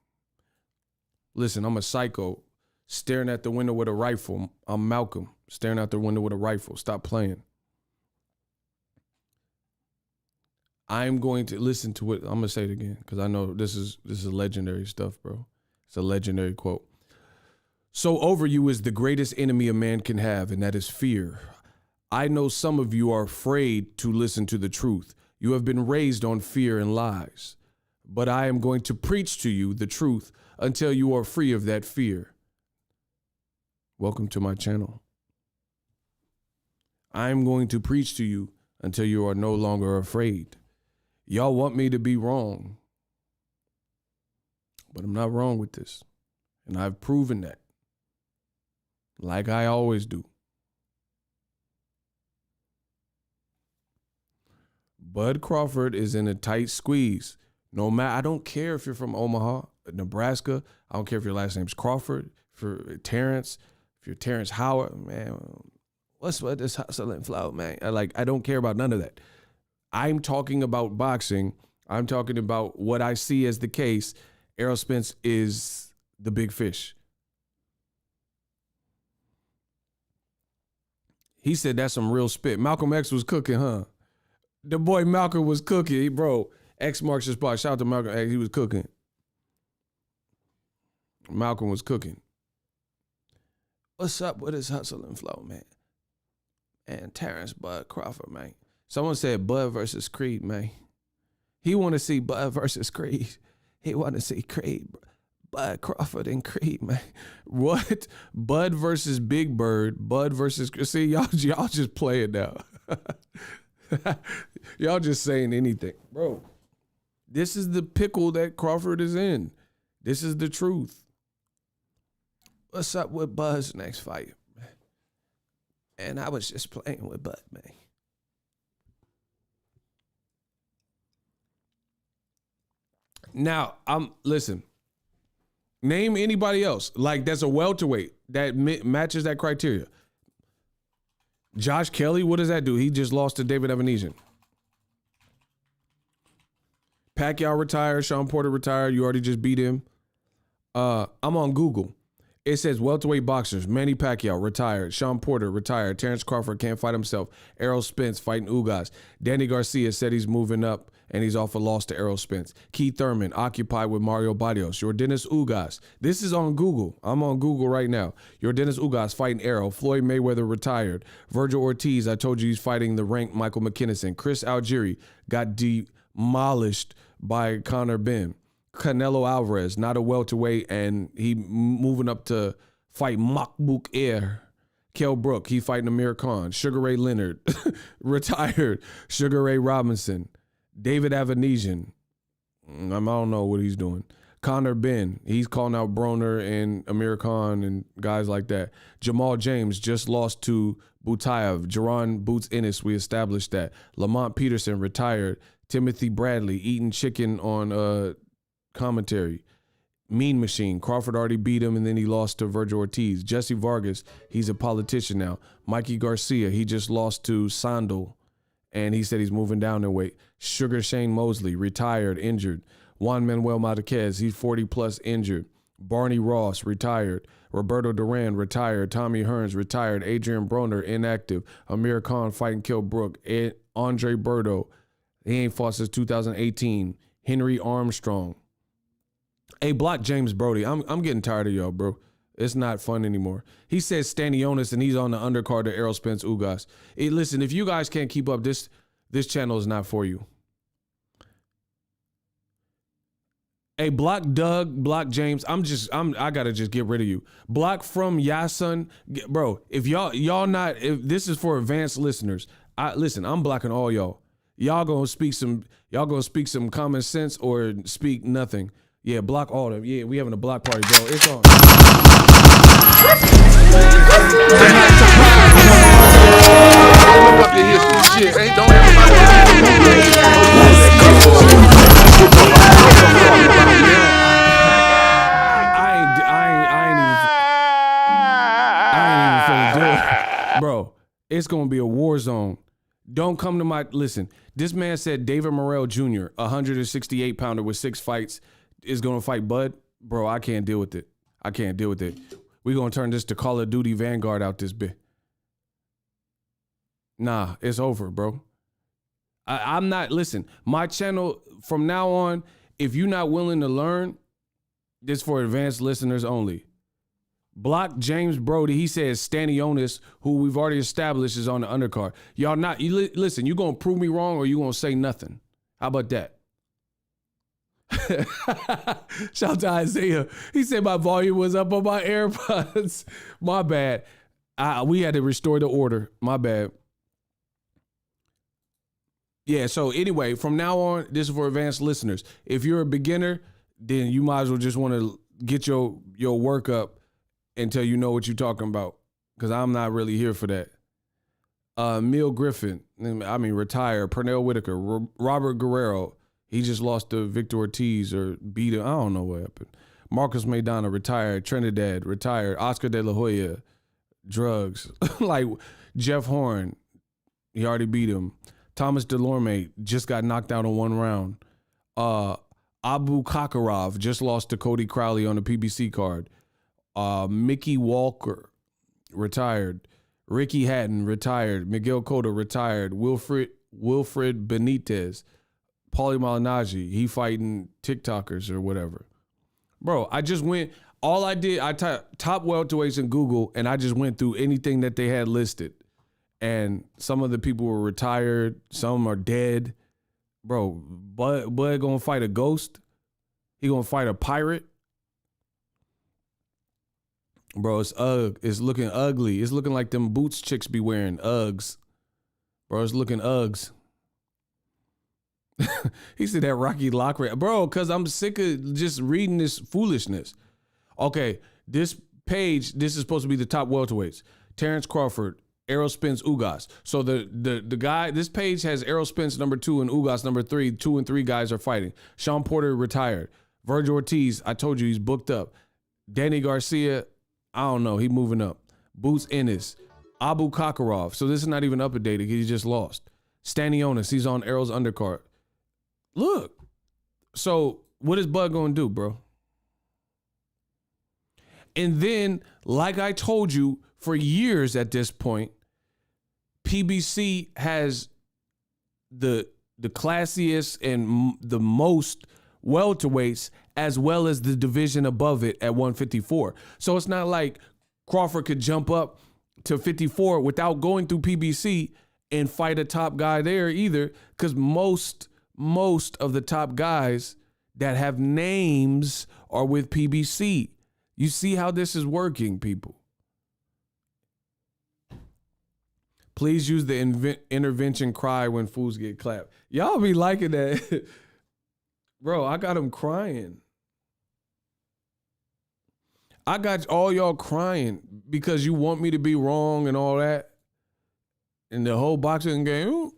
Listen, I'm a psycho staring at the window with a rifle. I'm Malcolm staring out the window with a rifle. Stop playing. I'm going to listen to it. I'm going to say it again because I know this is legendary stuff, bro. It's a legendary quote. "So over you is the greatest enemy a man can have, and that is fear. I know some of you are afraid to listen to the truth. You have been raised on fear and lies, but I am going to preach to you the truth until you are free of that fear." Welcome to my channel. I'm going to preach to you until you are no longer afraid. Y'all want me to be wrong, but I'm not wrong with this. And I've proven that, like I always do. Bud Crawford is in a tight squeeze. No matter, I don't care if you're from Omaha, Nebraska. I don't care if your last name's Crawford, for Terence, if you're Terence Howard, man. What's this hustle and flow, man? I don't care about none of that. I'm talking about boxing. I'm talking about what I see as the case. Errol Spence is the big fish. He said that's some real spit. Malcolm X was cooking, huh? The boy Malcolm was cooking. Bro, X marks the spot. Shout out to Malcolm X. He was cooking. Malcolm was cooking. What's up with his hustle and flow, man? And Terence Bud Crawford, man. Someone said Bud versus Creed, man. He want to see Bud versus Creed. He want to see Creed, Bud Crawford and Creed, man. What? Bud versus Big Bird. Bud versus... See, y'all just playing now. Y'all just saying anything. Bro, this is the pickle that Crawford is in. This is the truth. What's up with Bud's next fight? And I was just playing with Bud, man. Now, listen, name anybody else like that's a welterweight that matches that criteria. Josh Kelly, what does that do? He just lost to David Evanesian. Pacquiao retired, Sean Porter retired. You already just beat him. I'm on Google. It says welterweight boxers: Manny Pacquiao retired, Sean Porter retired, Terence Crawford can't fight himself, Errol Spence fighting Ugas, Danny Garcia said he's moving up and he's off a loss to Errol Spence, Keith Thurman occupied with Mario Barrios, Yordenis Ugas. This is on Google. I'm on Google right now. Yordenis Ugas fighting Errol, Floyd Mayweather retired, Vergil Ortiz, I told you he's fighting the ranked Michael McKinson, Chris Algieri got demolished by Conor Benn. Canelo Alvarez, not a welterweight, and he moving up to fight Makbouk Air. Kell Brook, he fighting Amir Khan. Sugar Ray Leonard, retired. Sugar Ray Robinson. David Avanesian, I don't know what he's doing. Conor Ben, he's calling out Broner and Amir Khan and guys like that. Jamal James just lost to Butayev. Jaron Boots Ennis, we established that. Lamont Peterson retired. Timothy Bradley eating chicken on commentary. Mean Machine, Crawford already beat him and then he lost to Vergil Ortiz. Jesse Vargas, he's a politician now. Mikey Garcia, he just lost to Sandal and he said he's moving down in weight. Sugar Shane Mosley, retired, injured. Juan Manuel Marquez, he's 40 plus injured. Barney Ross, retired. Roberto Duran, retired. Tommy Hearns, retired. Adrian Broner, inactive. Amir Khan fighting Kell Brook. Andre Berto, he ain't fought since 2018. Henry Armstrong. Hey, block James Brody. I'm getting tired of y'all, bro. It's not fun anymore. He says Stanionis, and he's on the undercard of Errol Spence Ugas. Hey, listen, if you guys can't keep up, this channel is not for you. Hey, block Doug, block James. I gotta just get rid of you. Block from Yasun, bro. If y'all not, if this is for advanced listeners, listen. I'm blocking all y'all. Y'all gonna speak some common sense or speak nothing. Yeah, block all of them. Yeah, we having a block party, bro. It's on. Bro, it's gonna be a war zone. Don't come to my listen. This man said David Morrell Jr., 168 pounder with 6 fights, is gonna fight Bud. Bro, I can't deal with it. I can't deal with it. We're gonna turn this to Call of Duty Vanguard out this bit. Nah, it's over, bro. I'm not, listen, my channel from now on, if you're not willing to learn, this for advanced listeners only. Block James Brody. He says Stanionis, who we've already established is on the undercard. Y'all not, listen, you gonna prove me wrong or you gonna say nothing? How about that? Shout out to Isaiah. He said my volume was up on my AirPods. My bad. We had to restore the order. My bad. Yeah, so anyway, from now on, this is for advanced listeners. If you're a beginner, then you might as well just want to get your work up until you know what you're talking about, because I'm not really here for that. Emil Griffin, retired. Pernell Whitaker, Robert Guerrero, he just lost to Victor Ortiz or beat him. I don't know what happened. Marcus Maidana, retired. Trinidad, retired. Oscar De La Hoya, drugs. Like Jeff Horn, he already beat him. Thomas Delorme just got knocked out in 1 round. Abu Kakarov just lost to Cody Crowley on the PBC card. Mickey Walker, retired. Ricky Hatton, retired. Miguel Cotto, retired. Wilfred Benitez. Paulie Malignaggi, he fighting TikTokers or whatever. Bro, I just went, all I did, I typed top welterweights in Google, and I just went through anything that they had listed. And some of the people were retired. Some are dead. Bro, Bud gonna fight a ghost. He gonna fight a pirate. Bro, it's looking ugly. It's looking like them boots chicks be wearing, Uggs. Bro, it's looking Uggs. He said that Rocky Lockray. Bro, because I'm sick of just reading this foolishness. Okay, this page, this is supposed to be the top welterweights. Terence Crawford, Errol Spence, Ugas. So the guy, this page has Errol Spence number 2 and Ugas number 3. 2 and 3 guys are fighting. Sean Porter retired. Vergil Ortiz, I told you he's booked up. Danny Garcia, I don't know, he moving up. Boots Ennis. Abu Kakarov. So this is not even up to date. He just lost. Stanionis, he's on Errol's undercard. Look. So what is Bud going to do, bro? And then, like I told you, for years at this point, PBC has the classiest and the most welterweights, as well as the division above it at 154. So it's not like Crawford could jump up to 54 without going through PBC and fight a top guy there either, because most of the top guys that have names are with PBC. You see how this is working, people. Please use the intervention cry when fools get clapped. Y'all be liking that. Bro, I got him crying. I got all y'all crying because you want me to be wrong and all that. And the whole boxing game.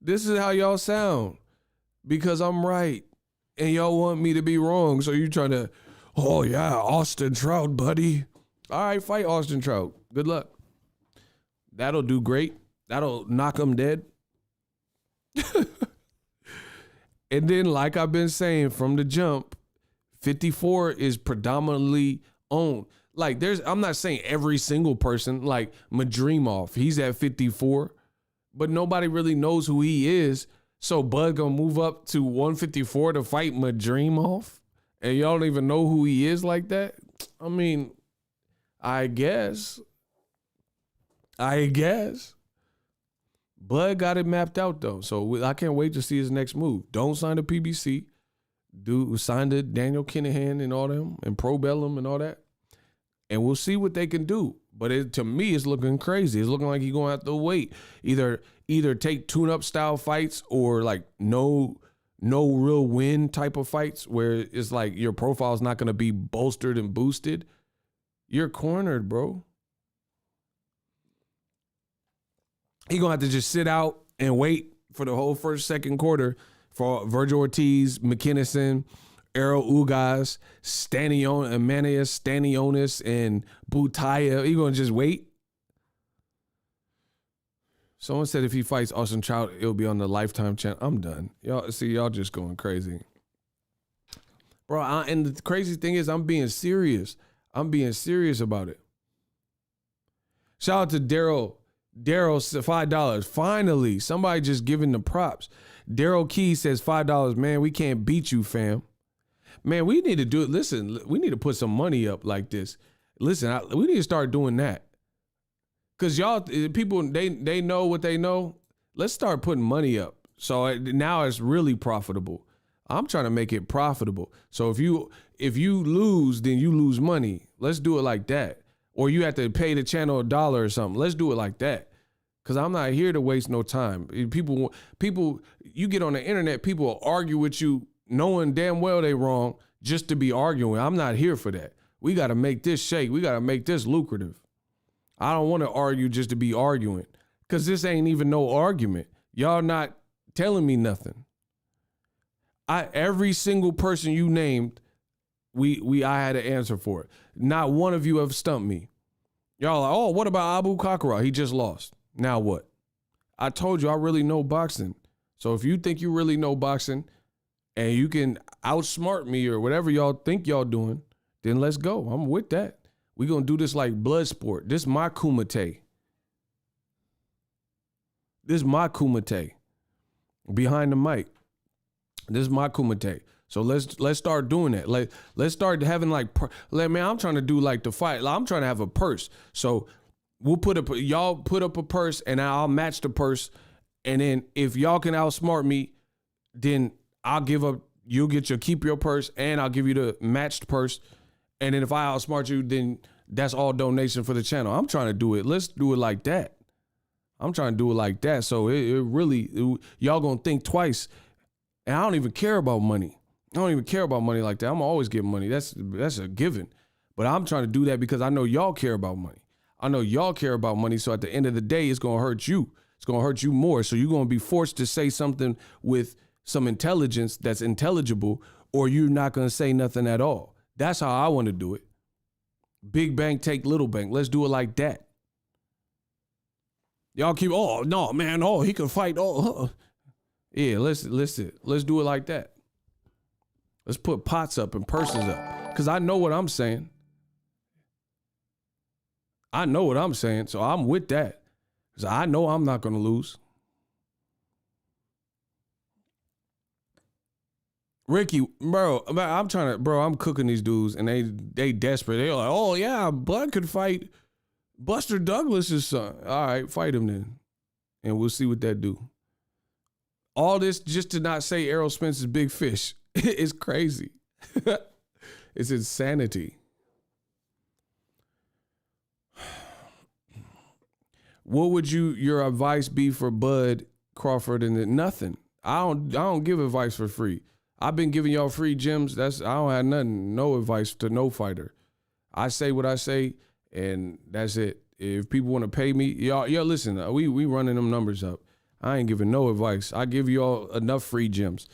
This is how y'all sound because I'm right and y'all want me to be wrong. So you trying to, oh yeah, Austin Trout, buddy. All right, fight Austin Trout. Good luck. That'll do great. That'll knock him dead. And then, like I've been saying from the jump, 54 is predominantly owned. Like I'm not saying every single person, like Madrimov, he's at 54, but nobody really knows who he is. So Bud gonna move up to 154 to fight Madrimov, and y'all don't even know who he is like that? I mean, I guess. Bud got it mapped out though, so I can't wait to see his next move. Don't sign the PBC. Sign to Daniel Kinahan and all them, and Pro Bellum and all that, and we'll see what they can do. But to me, it's looking crazy. It's looking like he's gonna have to wait. Either take tune-up style fights or like no real win type of fights where it's like your profile's not gonna be bolstered and boosted. You're cornered, bro. He gonna have to just sit out and wait for the whole second quarter for Vergil Ortiz, McKinson, Errol Ugas, Emmanuel Stanionis, and Butaya. He gonna just wait. Someone said if he fights Austin Trout, it'll be on the Lifetime channel. I'm done. Y'all just going crazy. Bro, and the crazy thing is I'm being serious. I'm being serious about it. Shout out to Daryl, $5. Finally, somebody just giving the props. Daryl Key says $5. Man, we can't beat you, fam. Man, we need to do it. Listen, we need to put some money up like this. Listen, we need to start doing that. Because y'all, people, they know what they know. Let's start putting money up. So now it's really profitable. I'm trying to make it profitable. So if you lose, then you lose money. Let's do it like that. Or you have to pay the channel $1 or something. Let's do it like that. Because I'm not here to waste no time. People, you get on the internet, people will argue with you knowing damn well they wrong just to be arguing. I'm not here for that. We got to make this shake. We got to make this lucrative. I don't want to argue just to be arguing because this ain't even no argument. Y'all not telling me nothing. Every single person you named, I had an answer for it. Not one of you have stumped me. Y'all are like, oh, what about Abu Kakra? He just lost. Now what? I told you I really know boxing. So if you think you really know boxing and you can outsmart me or whatever y'all think y'all doing, then let's go. I'm with that. We're going to do this like blood sport. This my kumite. Behind the mic. This is my kumite. So let's start doing that. Let's start having man, I'm trying to do like the fight. I'm trying to have a purse. So y'all put up a purse and I'll match the purse. And then if y'all can outsmart me, then I'll give up, keep your purse and I'll give you the matched purse. And then if I outsmart you, then that's all donation for the channel. I'm trying to do it. Let's do it like that. I'm trying to do it like that. So y'all gonna think twice. And I don't even care about money. I don't even care about money like that. I'm always getting money. That's a given. But I'm trying to do that because I know y'all care about money. I know y'all care about money. So at the end of the day, it's gonna hurt you. It's gonna hurt you more. So you're gonna be forced to say something with some intelligence that's intelligible, or you're not gonna say nothing at all. That's how I want to do it. Big bank, take little bank. Let's do it like that. Y'all keep, oh, no, man, oh, he can fight. Oh, yeah, let's do it like that. Let's put pots up and purses up. Because I know what I'm saying. So I'm with that. Because I know I'm not going to lose. Ricky, bro, I'm cooking these dudes and they desperate. They're like, oh yeah, Bud could fight Buster Douglas's son. All right, fight him then. And we'll see what that do. All this just to not say Errol Spence is big fish. It's crazy. It's insanity. What would your advice be for Bud Crawford? And nothing. I don't give advice for free. I've been giving y'all free gems. I don't have nothing, no advice to no fighter. I say what I say, and that's it. If people want to pay me, y'all listen, we running them numbers up. I ain't giving no advice. I give y'all enough free gems.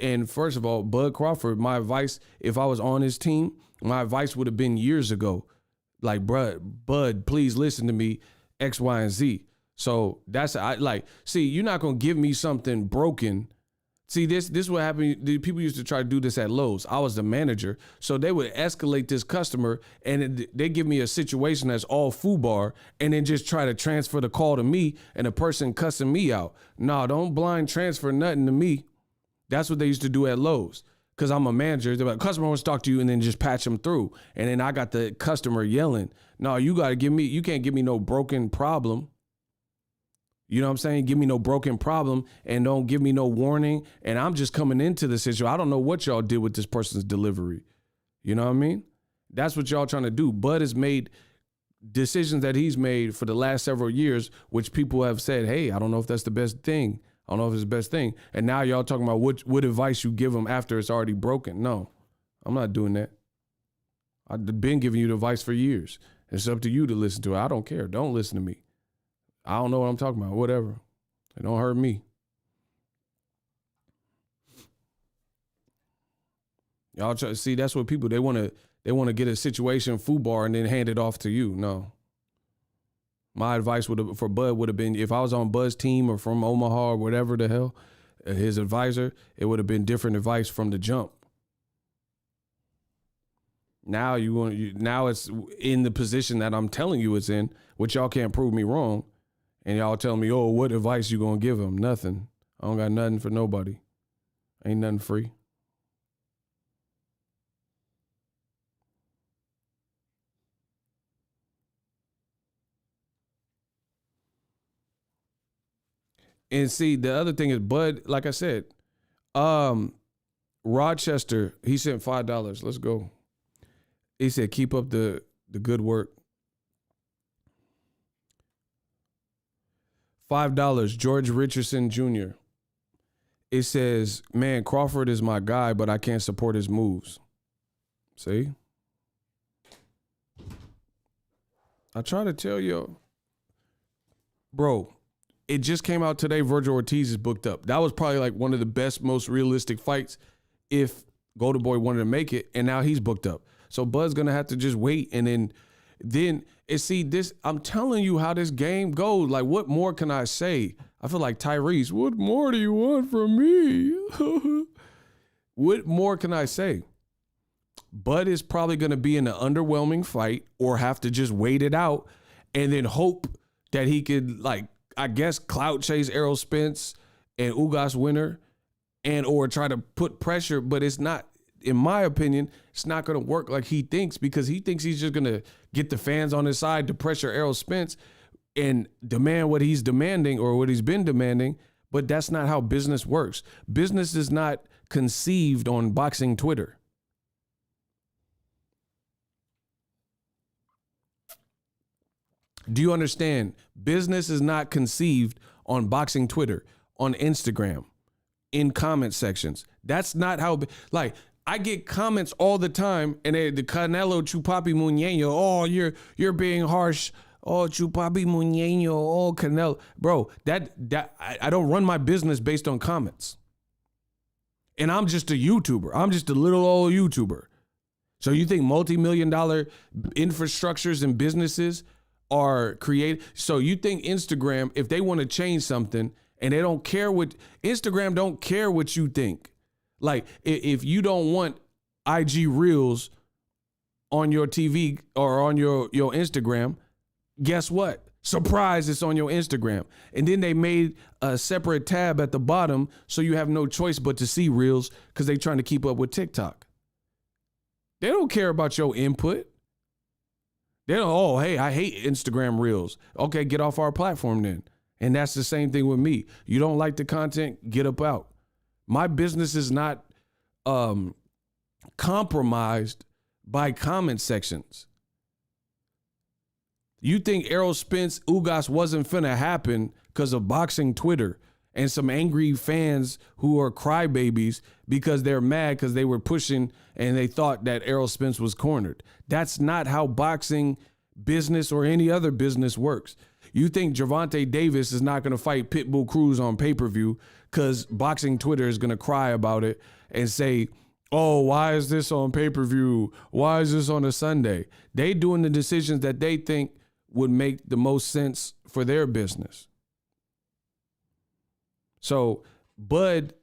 And first of all, Bud Crawford, my advice, if I was on his team, my advice would have been years ago. Like, Bud, please listen to me, X, Y, and Z. So that's, see, you're not going to give me something broken. See, this is what happened. People used to try to do this at Lowe's. I was the manager. So they would escalate this customer, and they give me a situation that's all FUBAR, and then just try to transfer the call to me and the person cussing me out. No, don't blind transfer nothing to me. That's what they used to do at Lowe's. Because I'm a manager. They're like, customer wants to talk to you, and then just patch them through. And then I got the customer yelling. No, you can't give me no broken problem. You know what I'm saying? Give me no broken problem and don't give me no warning. And I'm just coming into the situation. I don't know what y'all did with this person's delivery. You know what I mean? That's what y'all trying to do. Bud has made decisions that he's made for the last several years, which people have said, hey, I don't know if that's the best thing. I don't know if it's the best thing. And now y'all talking about what advice you give them after it's already broken. No, I'm not doing that. I've been giving you the advice for years. It's up to you to listen to it. I don't care. Don't listen to me. I don't know what I'm talking about. Whatever. It don't hurt me. Y'all try to see, that's what people, they want to get a situation FUBAR and then hand it off to you. No. My advice for Bud would have been, if I was on Bud's team or from Omaha or whatever the hell, his advisor, it would have been different advice from the jump. Now now it's in the position that I'm telling you it's in, which y'all can't prove me wrong. And y'all tell me, oh, what advice you gonna give him? Nothing. I don't got nothing for nobody. Ain't nothing free. And see, the other thing is, Bud, like I said, Rochester, he sent $5. Let's go. He said, keep up the good work. $5, George Richardson Jr. It says, man, Crawford is my guy, but I can't support his moves. See? I try to tell you, bro, it just came out today. Vergil Ortiz is booked up. That was probably like one of the best, most realistic fights if Golden Boy wanted to make it, and now he's booked up. So Bud's going to have to just wait, and then see this, I'm telling you how this game goes. Like, what more can I say? I feel like Tyrese. What more do you want from me? What more can I say? Bud is probably going to be in an underwhelming fight or have to just wait it out and then hope that he could, like, I guess, clout chase Errol Spence and Ugas winner and or try to put pressure, but it's not, in my opinion, it's not going to work like he thinks, because he thinks he's just going to get the fans on his side to pressure Errol Spence and demand what he's demanding or what he's been demanding. But that's not how business works. Business is not conceived on boxing Twitter. Do you understand? Business is not conceived on boxing Twitter, on Instagram, in comment sections. That's not how, like, I get comments all the time, and the Canelo Chupapi Muñeño, oh, you're being harsh. Oh, Chupapi Muñeño, oh, Canelo. Bro, I don't run my business based on comments. And I'm just a YouTuber. I'm just a little old YouTuber. So you think multi-million-dollar infrastructures and businesses are created? So you think Instagram, if they want to change something and they don't care what, Instagram don't care what you think. Like, if you don't want IG Reels on your TV or on your Instagram, guess what? Surprise, it's on your Instagram. And then they made a separate tab at the bottom so you have no choice but to see Reels because they're trying to keep up with TikTok. They don't care about your input. They don't, oh, hey, I hate Instagram Reels. Okay, get off our platform then. And that's the same thing with me. You don't like the content, get up out. My business is not compromised by comment sections. You think Errol Spence Ugas wasn't finna happen because of boxing Twitter and some angry fans who are crybabies because they're mad because they were pushing and they thought that Errol Spence was cornered. That's not how boxing business or any other business works. You think Gervonta Davis is not going to fight Pitbull Cruz on pay-per-view because boxing Twitter is going to cry about it and say, oh, why is this on pay-per-view? Why is this on a Sunday? They doing the decisions that they think would make the most sense for their business. So Bud,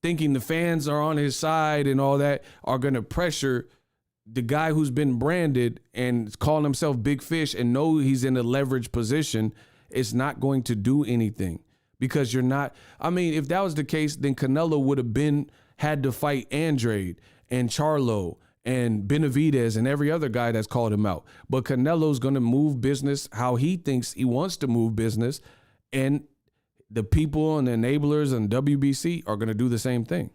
thinking the fans are on his side and all that, are going to pressure the guy who's been branded and calling himself Big Fish and know he's in a leverage position. It's not going to do anything because you're not. I mean, if that was the case, then Canelo would have had to fight Andrade and Charlo and Benavidez and every other guy that's called him out. But Canelo's going to move business how he thinks he wants to move business, and the people and the enablers and WBC are going to do the same thing.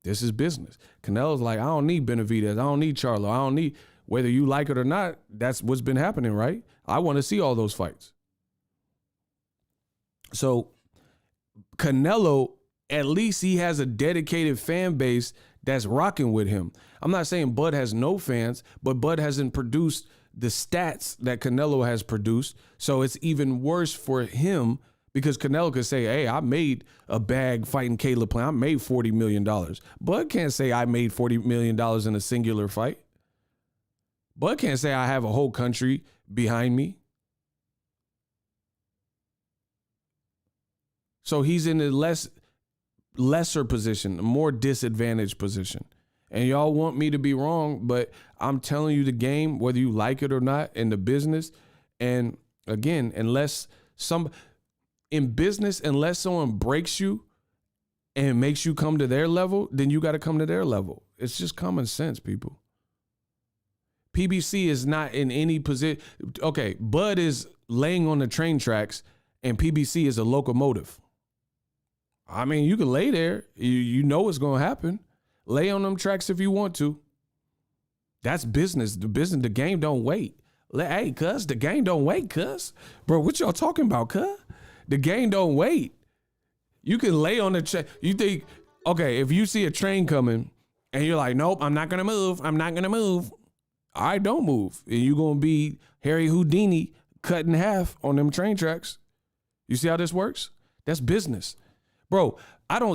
This is business. Canelo's like, I don't need Benavidez. I don't need Charlo. I don't need, whether you like it or not, that's what's been happening, right? I want to see all those fights. So Canelo, at least he has a dedicated fan base that's rocking with him. I'm not saying Bud has no fans, but Bud hasn't produced the stats that Canelo has produced. So it's even worse for him because Canelo could say, hey, I made a bag fighting Caleb Plant. I made $40 million. Bud can't say I made $40 million in a singular fight. Bud can't say I have a whole country behind me. So he's in a lesser position, a more disadvantaged position. And y'all want me to be wrong, but I'm telling you the game, whether you like it or not, in the business. And again, unless someone breaks you and makes you come to their level, then you got to come to their level. It's just common sense, people. PBC is not in any position. Okay, Bud is laying on the train tracks and PBC is a locomotive. I mean, you can lay there. You know what's going to happen. Lay on them tracks if you want to. That's business. The game don't wait. Hey, cuz, the game don't wait, cuz. Bro, what y'all talking about, cuz? The game don't wait. You can lay on the track. You think, okay, if you see a train coming and you're like, nope, I'm not going to move. I'm not going to move. All right, don't move. And you're going to be Harry Houdini cut in half on them train tracks. You see how this works? That's business. Bro,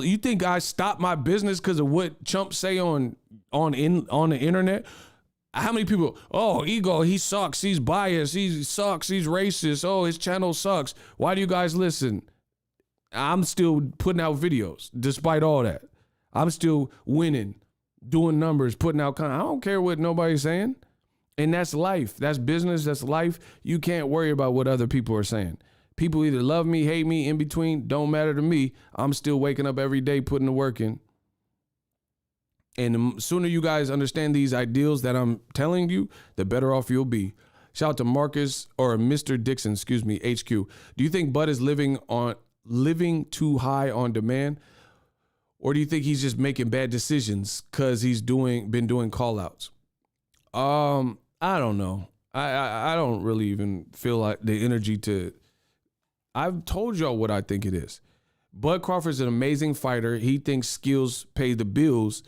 you think I stop my business because of what chumps say on the internet? How many people, oh, Ego, he sucks, he's biased, he sucks, he's racist, oh, his channel sucks. Why do you guys listen? I'm still putting out videos despite all that. I'm still winning, doing numbers, putting out content. I don't care what nobody's saying. And that's life. That's business. That's life. You can't worry about what other people are saying. People either love me, hate me, in between, don't matter to me. I'm still waking up every day, putting the work in. And the sooner you guys understand these ideals that I'm telling you, the better off you'll be. Shout out to Marcus, or Mr. Dixon, HQ. Do you think Bud is living too high on demand? Or do you think he's just making bad decisions because he's been doing call outs? I don't know. I don't really even feel like the energy to. I've told y'all what I think it is. Bud Crawford's an amazing fighter. He thinks skills pay the bills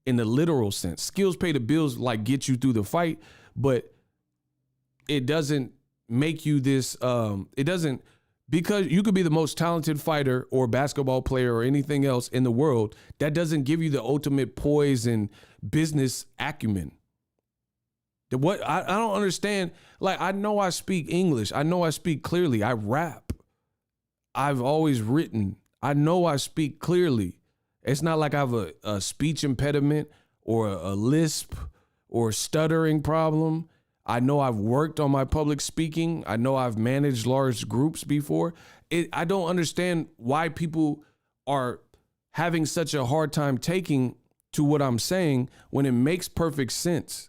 in the literal sense. Skills pay the bills, like get you through the fight, but it doesn't make you this. It doesn't, because you could be the most talented fighter or basketball player or anything else in the world. That doesn't give you the ultimate poise and business acumen. What I don't understand. Like, I know I speak English. I know I speak clearly. I rap. I've always written. I know I speak clearly. It's not like I have a speech impediment or a lisp or a stuttering problem. I know I've worked on my public speaking. I know I've managed large groups before. I don't understand why people are having such a hard time taking to what I'm saying when it makes perfect sense.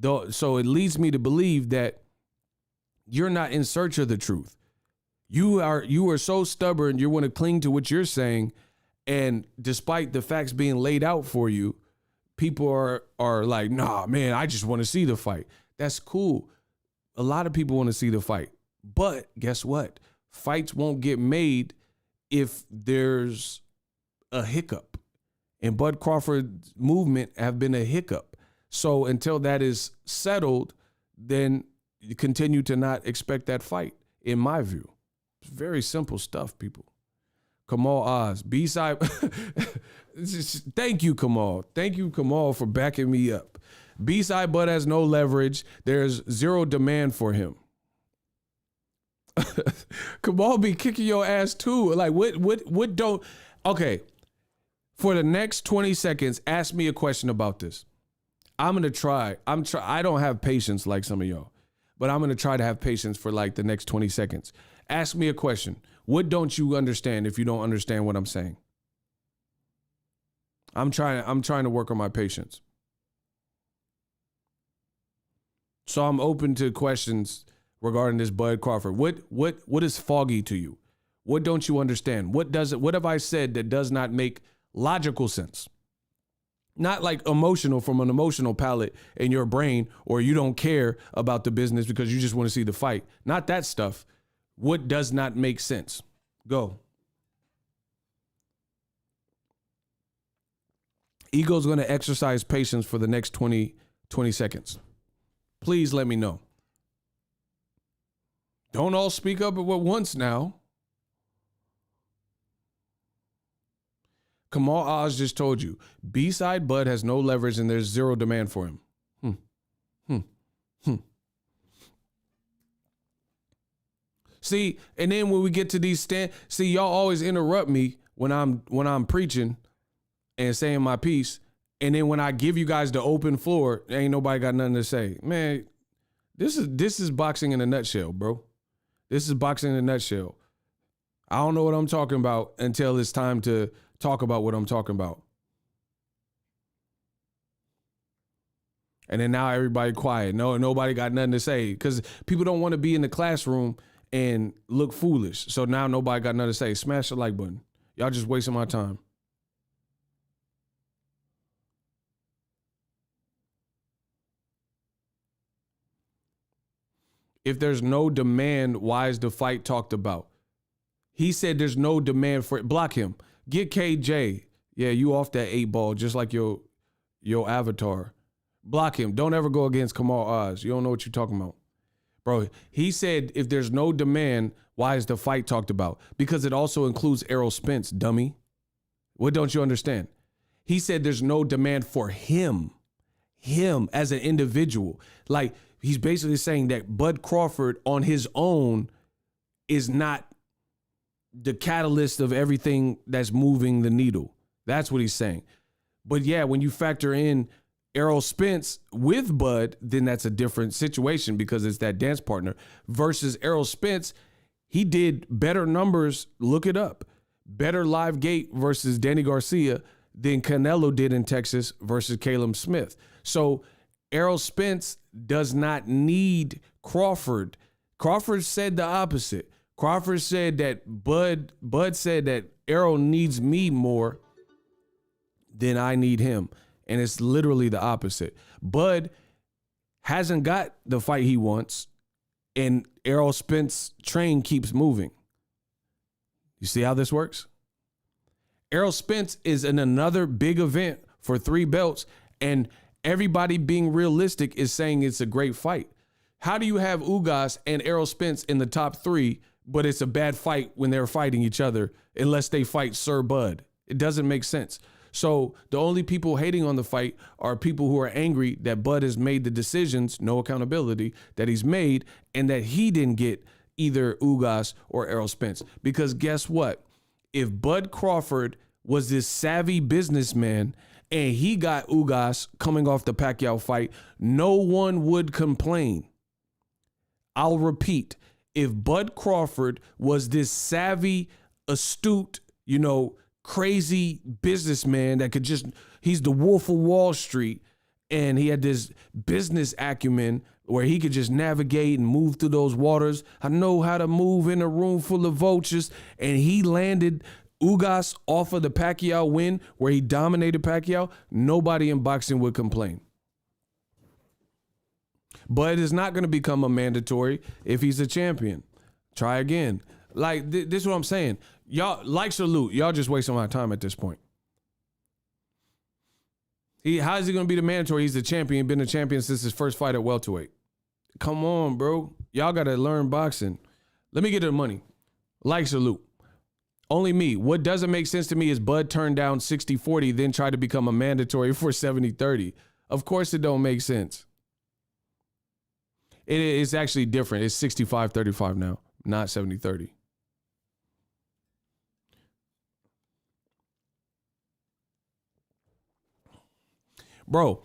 So it leads me to believe that you're not in search of the truth. You are so stubborn, you want to cling to what you're saying, and despite the facts being laid out for you, people are like, nah, man, I just want to see the fight. That's cool. A lot of people want to see the fight. But guess what? Fights won't get made if there's a hiccup. And Bud Crawford's movement have been a hiccup. So until that is settled, then you continue to not expect that fight, in my view. It's very simple stuff, people. Kamal Oz, B-side. Thank you, Kamal. Thank you, Kamal, for backing me up. B-side Bud has no leverage. There's zero demand for him. Kamal be kicking your ass too. Like, what don't, okay. For the next 20 seconds, ask me a question about this. I'm going to try. I don't have patience like some of y'all, but I'm going to try to have patience for like the next 20 seconds. Ask me a question. What don't you understand if you don't understand what I'm saying? I'm trying to work on my patience. So I'm open to questions regarding this Bud Crawford. What is foggy to you? What don't you understand? What have I said that does not make logical sense? Not like emotional, from an emotional palette in your brain, or you don't care about the business because you just want to see the fight. Not that stuff. What does not make sense? Go. Ego's going to exercise patience for the next 20 seconds. Please let me know. Don't all speak up at once now. Kamal Oz just told you, B-side Bud has no leverage and there's zero demand for him. See, and then when we get to these y'all always interrupt me when I'm preaching and saying my piece, and then when I give you guys the open floor, ain't nobody got nothing to say. Man, this is boxing in a nutshell, bro. This is boxing in a nutshell. I don't know what I'm talking about until it's time to talk about what I'm talking about. And then now everybody quiet. No, nobody got nothing to say because people don't want to be in the classroom and look foolish. So now nobody got nothing to say. Smash the like button. Y'all just wasting my time. If there's no demand, why is the fight talked about? He said there's no demand for it. Block him. Get KJ. Yeah, you off that 8-ball just like your avatar. Block him. Don't ever go against Kamal Oz. You don't know what you're talking about. Bro, he said if there's no demand, why is the fight talked about? Because it also includes Errol Spence, dummy. What don't you understand? He said there's no demand for him as an individual. Like, he's basically saying that Bud Crawford on his own is not the catalyst of everything that's moving the needle. That's what he's saying. But yeah, when you factor in Errol Spence with Bud, then that's a different situation because it's that dance partner versus Errol Spence. He did better numbers. Look it up. Better live gate versus Danny Garcia than Canelo did in Texas versus Caleb Smith. So Errol Spence does not need Crawford. Crawford said the opposite. Crawford said that Bud said that Errol needs me more than I need him. And it's literally the opposite. Bud hasn't got the fight he wants, and Errol Spence train keeps moving. You see how this works? Errol Spence is in another big event for 3 belts, and everybody being realistic is saying it's a great fight. How do you have Ugas and Errol Spence in the top 3, but it's a bad fight when they're fighting each other unless they fight Sir Bud? It doesn't make sense. So the only people hating on the fight are people who are angry that Bud has made the decisions, no accountability, that he's made, and that he didn't get either Ugas or Errol Spence. Because guess what? If Bud Crawford was this savvy businessman and he got Ugas coming off the Pacquiao fight, no one would complain. I'll repeat. If Bud Crawford was this savvy, astute, crazy businessman that could he's the Wolf of Wall Street, and he had this business acumen where he could just navigate and move through those waters. I know how to move in a room full of vultures, and he landed Ugas off of the Pacquiao win where he dominated Pacquiao. Nobody in boxing would complain. Bud is not going to become a mandatory if he's a champion. Try again. Like, this is what I'm saying. Y'all, like salute. Y'all just wasting my time at this point. How is he going to be the mandatory? He's the champion. Been a champion since his first fight at welterweight. Come on, bro. Y'all got to learn boxing. Let me get to the money. Like salute. Only me. What doesn't make sense to me is Bud turned down 60-40, then tried to become a mandatory for 70-30. Of course it don't make sense. It's actually different. It's 65-35 now, not 70-30. Bro,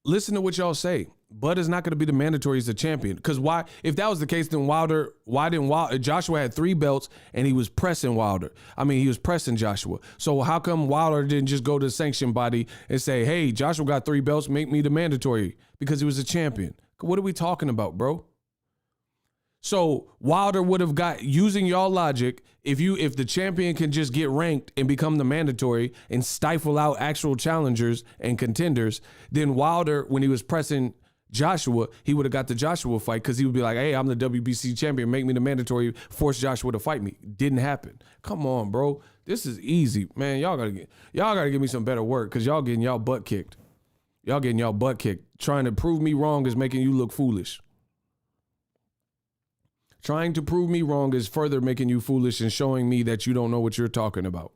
listen to what y'all say. Bud is not going to be the mandatory as the champion. Because why? If that was the case, then why didn't Wilder? Joshua had 3 belts and he was pressing Wilder. I mean, he was pressing Joshua. So how come Wilder didn't just go to the sanction body and say, hey, Joshua got 3 belts, make me the mandatory? Because he was a champion. What are we talking about, bro? So Wilder would have got, using y'all logic, if the champion can just get ranked and become the mandatory and stifle out actual challengers and contenders, then Wilder, when he was pressing Joshua, he would have got the Joshua fight because he would be like, hey, I'm the WBC champion, make me the mandatory, force Joshua to fight me. Didn't happen. Come on, bro. This is easy. Man, y'all gotta give me some better work because y'all getting y'all butt kicked. Y'all getting y'all butt kicked. Trying to prove me wrong is making you look foolish. Trying to prove me wrong is further making you foolish and showing me that you don't know what you're talking about.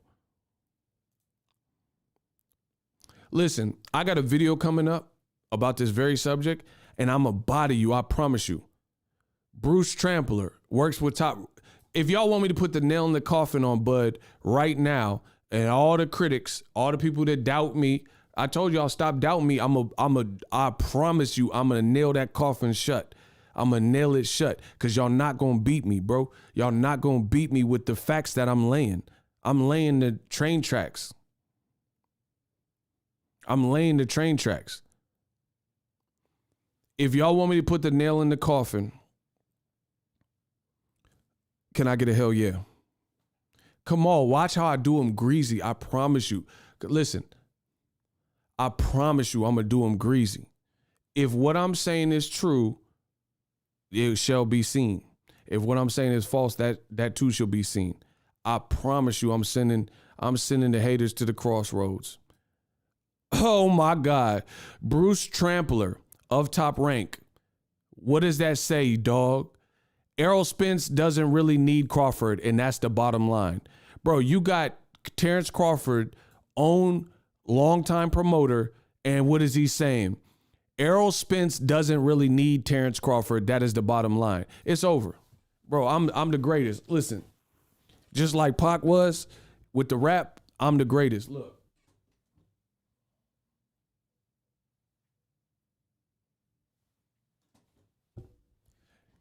Listen, I got a video coming up about this very subject, and I'm going to body you, I promise you. Bruce Trampler works with top. If y'all want me to put the nail in the coffin on Bud right now, and all the critics, all the people that doubt me, I told y'all stop doubting me. I promise you, I'm going to nail that coffin shut. I'm going to nail it shut because y'all not going to beat me, bro. Y'all not going to beat me with the facts that I'm laying. I'm laying the train tracks. I'm laying the train tracks. If y'all want me to put the nail in the coffin, can I get a hell yeah? Come on, watch how I do them greasy. I promise you. Listen, I promise you I'm going to do them greasy. If what I'm saying is true, it shall be seen. If what I'm saying is false, that too shall be seen. I promise you I'm sending the haters to the crossroads. Oh my God. Bruce Trampler of Top Rank. What does that say, dog? Errol Spence doesn't really need Crawford, and that's the bottom line. Bro, you got Terence Crawford, own longtime promoter, and what is he saying? Errol Spence doesn't really need Terence Crawford. That is the bottom line. It's over. Bro, I'm the greatest. Listen, just like Pac was with the rap, I'm the greatest. Look.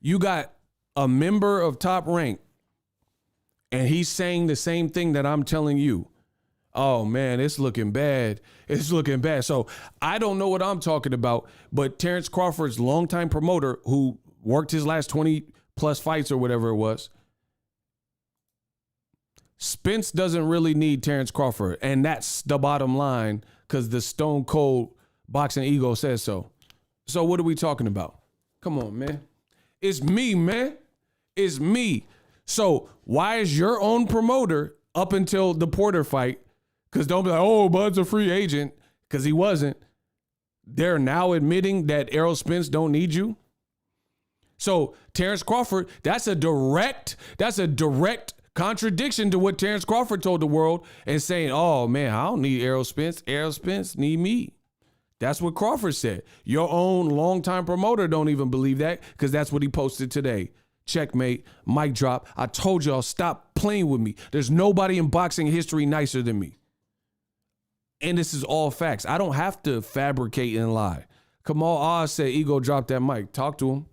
You got a member of Top Rank, and he's saying the same thing that I'm telling you. Oh, man, it's looking bad. It's looking bad. So I don't know what I'm talking about, but Terence Crawford's longtime promoter who worked his last 20 plus fights or whatever it was, Spence doesn't really need Terence Crawford. And that's the bottom line because the Stone Cold Boxing Ego says so. So what are we talking about? Come on, man. It's me, man. It's me. So why is your own promoter up until the Porter fight? Because don't be like, oh, Bud's a free agent, because he wasn't. They're now admitting that Errol Spence don't need you. So Terence Crawford, that's a direct contradiction to what Terence Crawford told the world and saying, oh, man, I don't need Errol Spence. Errol Spence need me. That's what Crawford said. Your own longtime promoter don't even believe that because that's what he posted today. Checkmate, mic drop. I told y'all, stop playing with me. There's nobody in boxing history nicer than me. And this is all facts. I don't have to fabricate and lie. Kamal Oz said, Ego, drop that mic. Talk to him.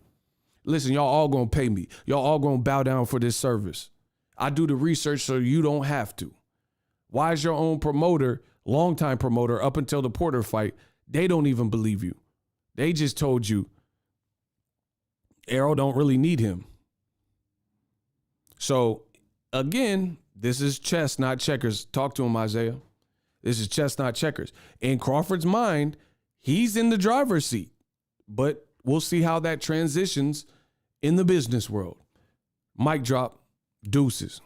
Listen, y'all all gonna pay me. Y'all all gonna bow down for this service. I do the research so you don't have to. Why is your own promoter, longtime promoter, up until the Porter fight, they don't even believe you. They just told you Errol don't really need him. So, again, this is chess, not checkers. Talk to him, Isaiah. This is chess, not checkers. In Crawford's mind, he's in the driver's seat. But we'll see how that transitions in the business world. Mic drop. Deuces.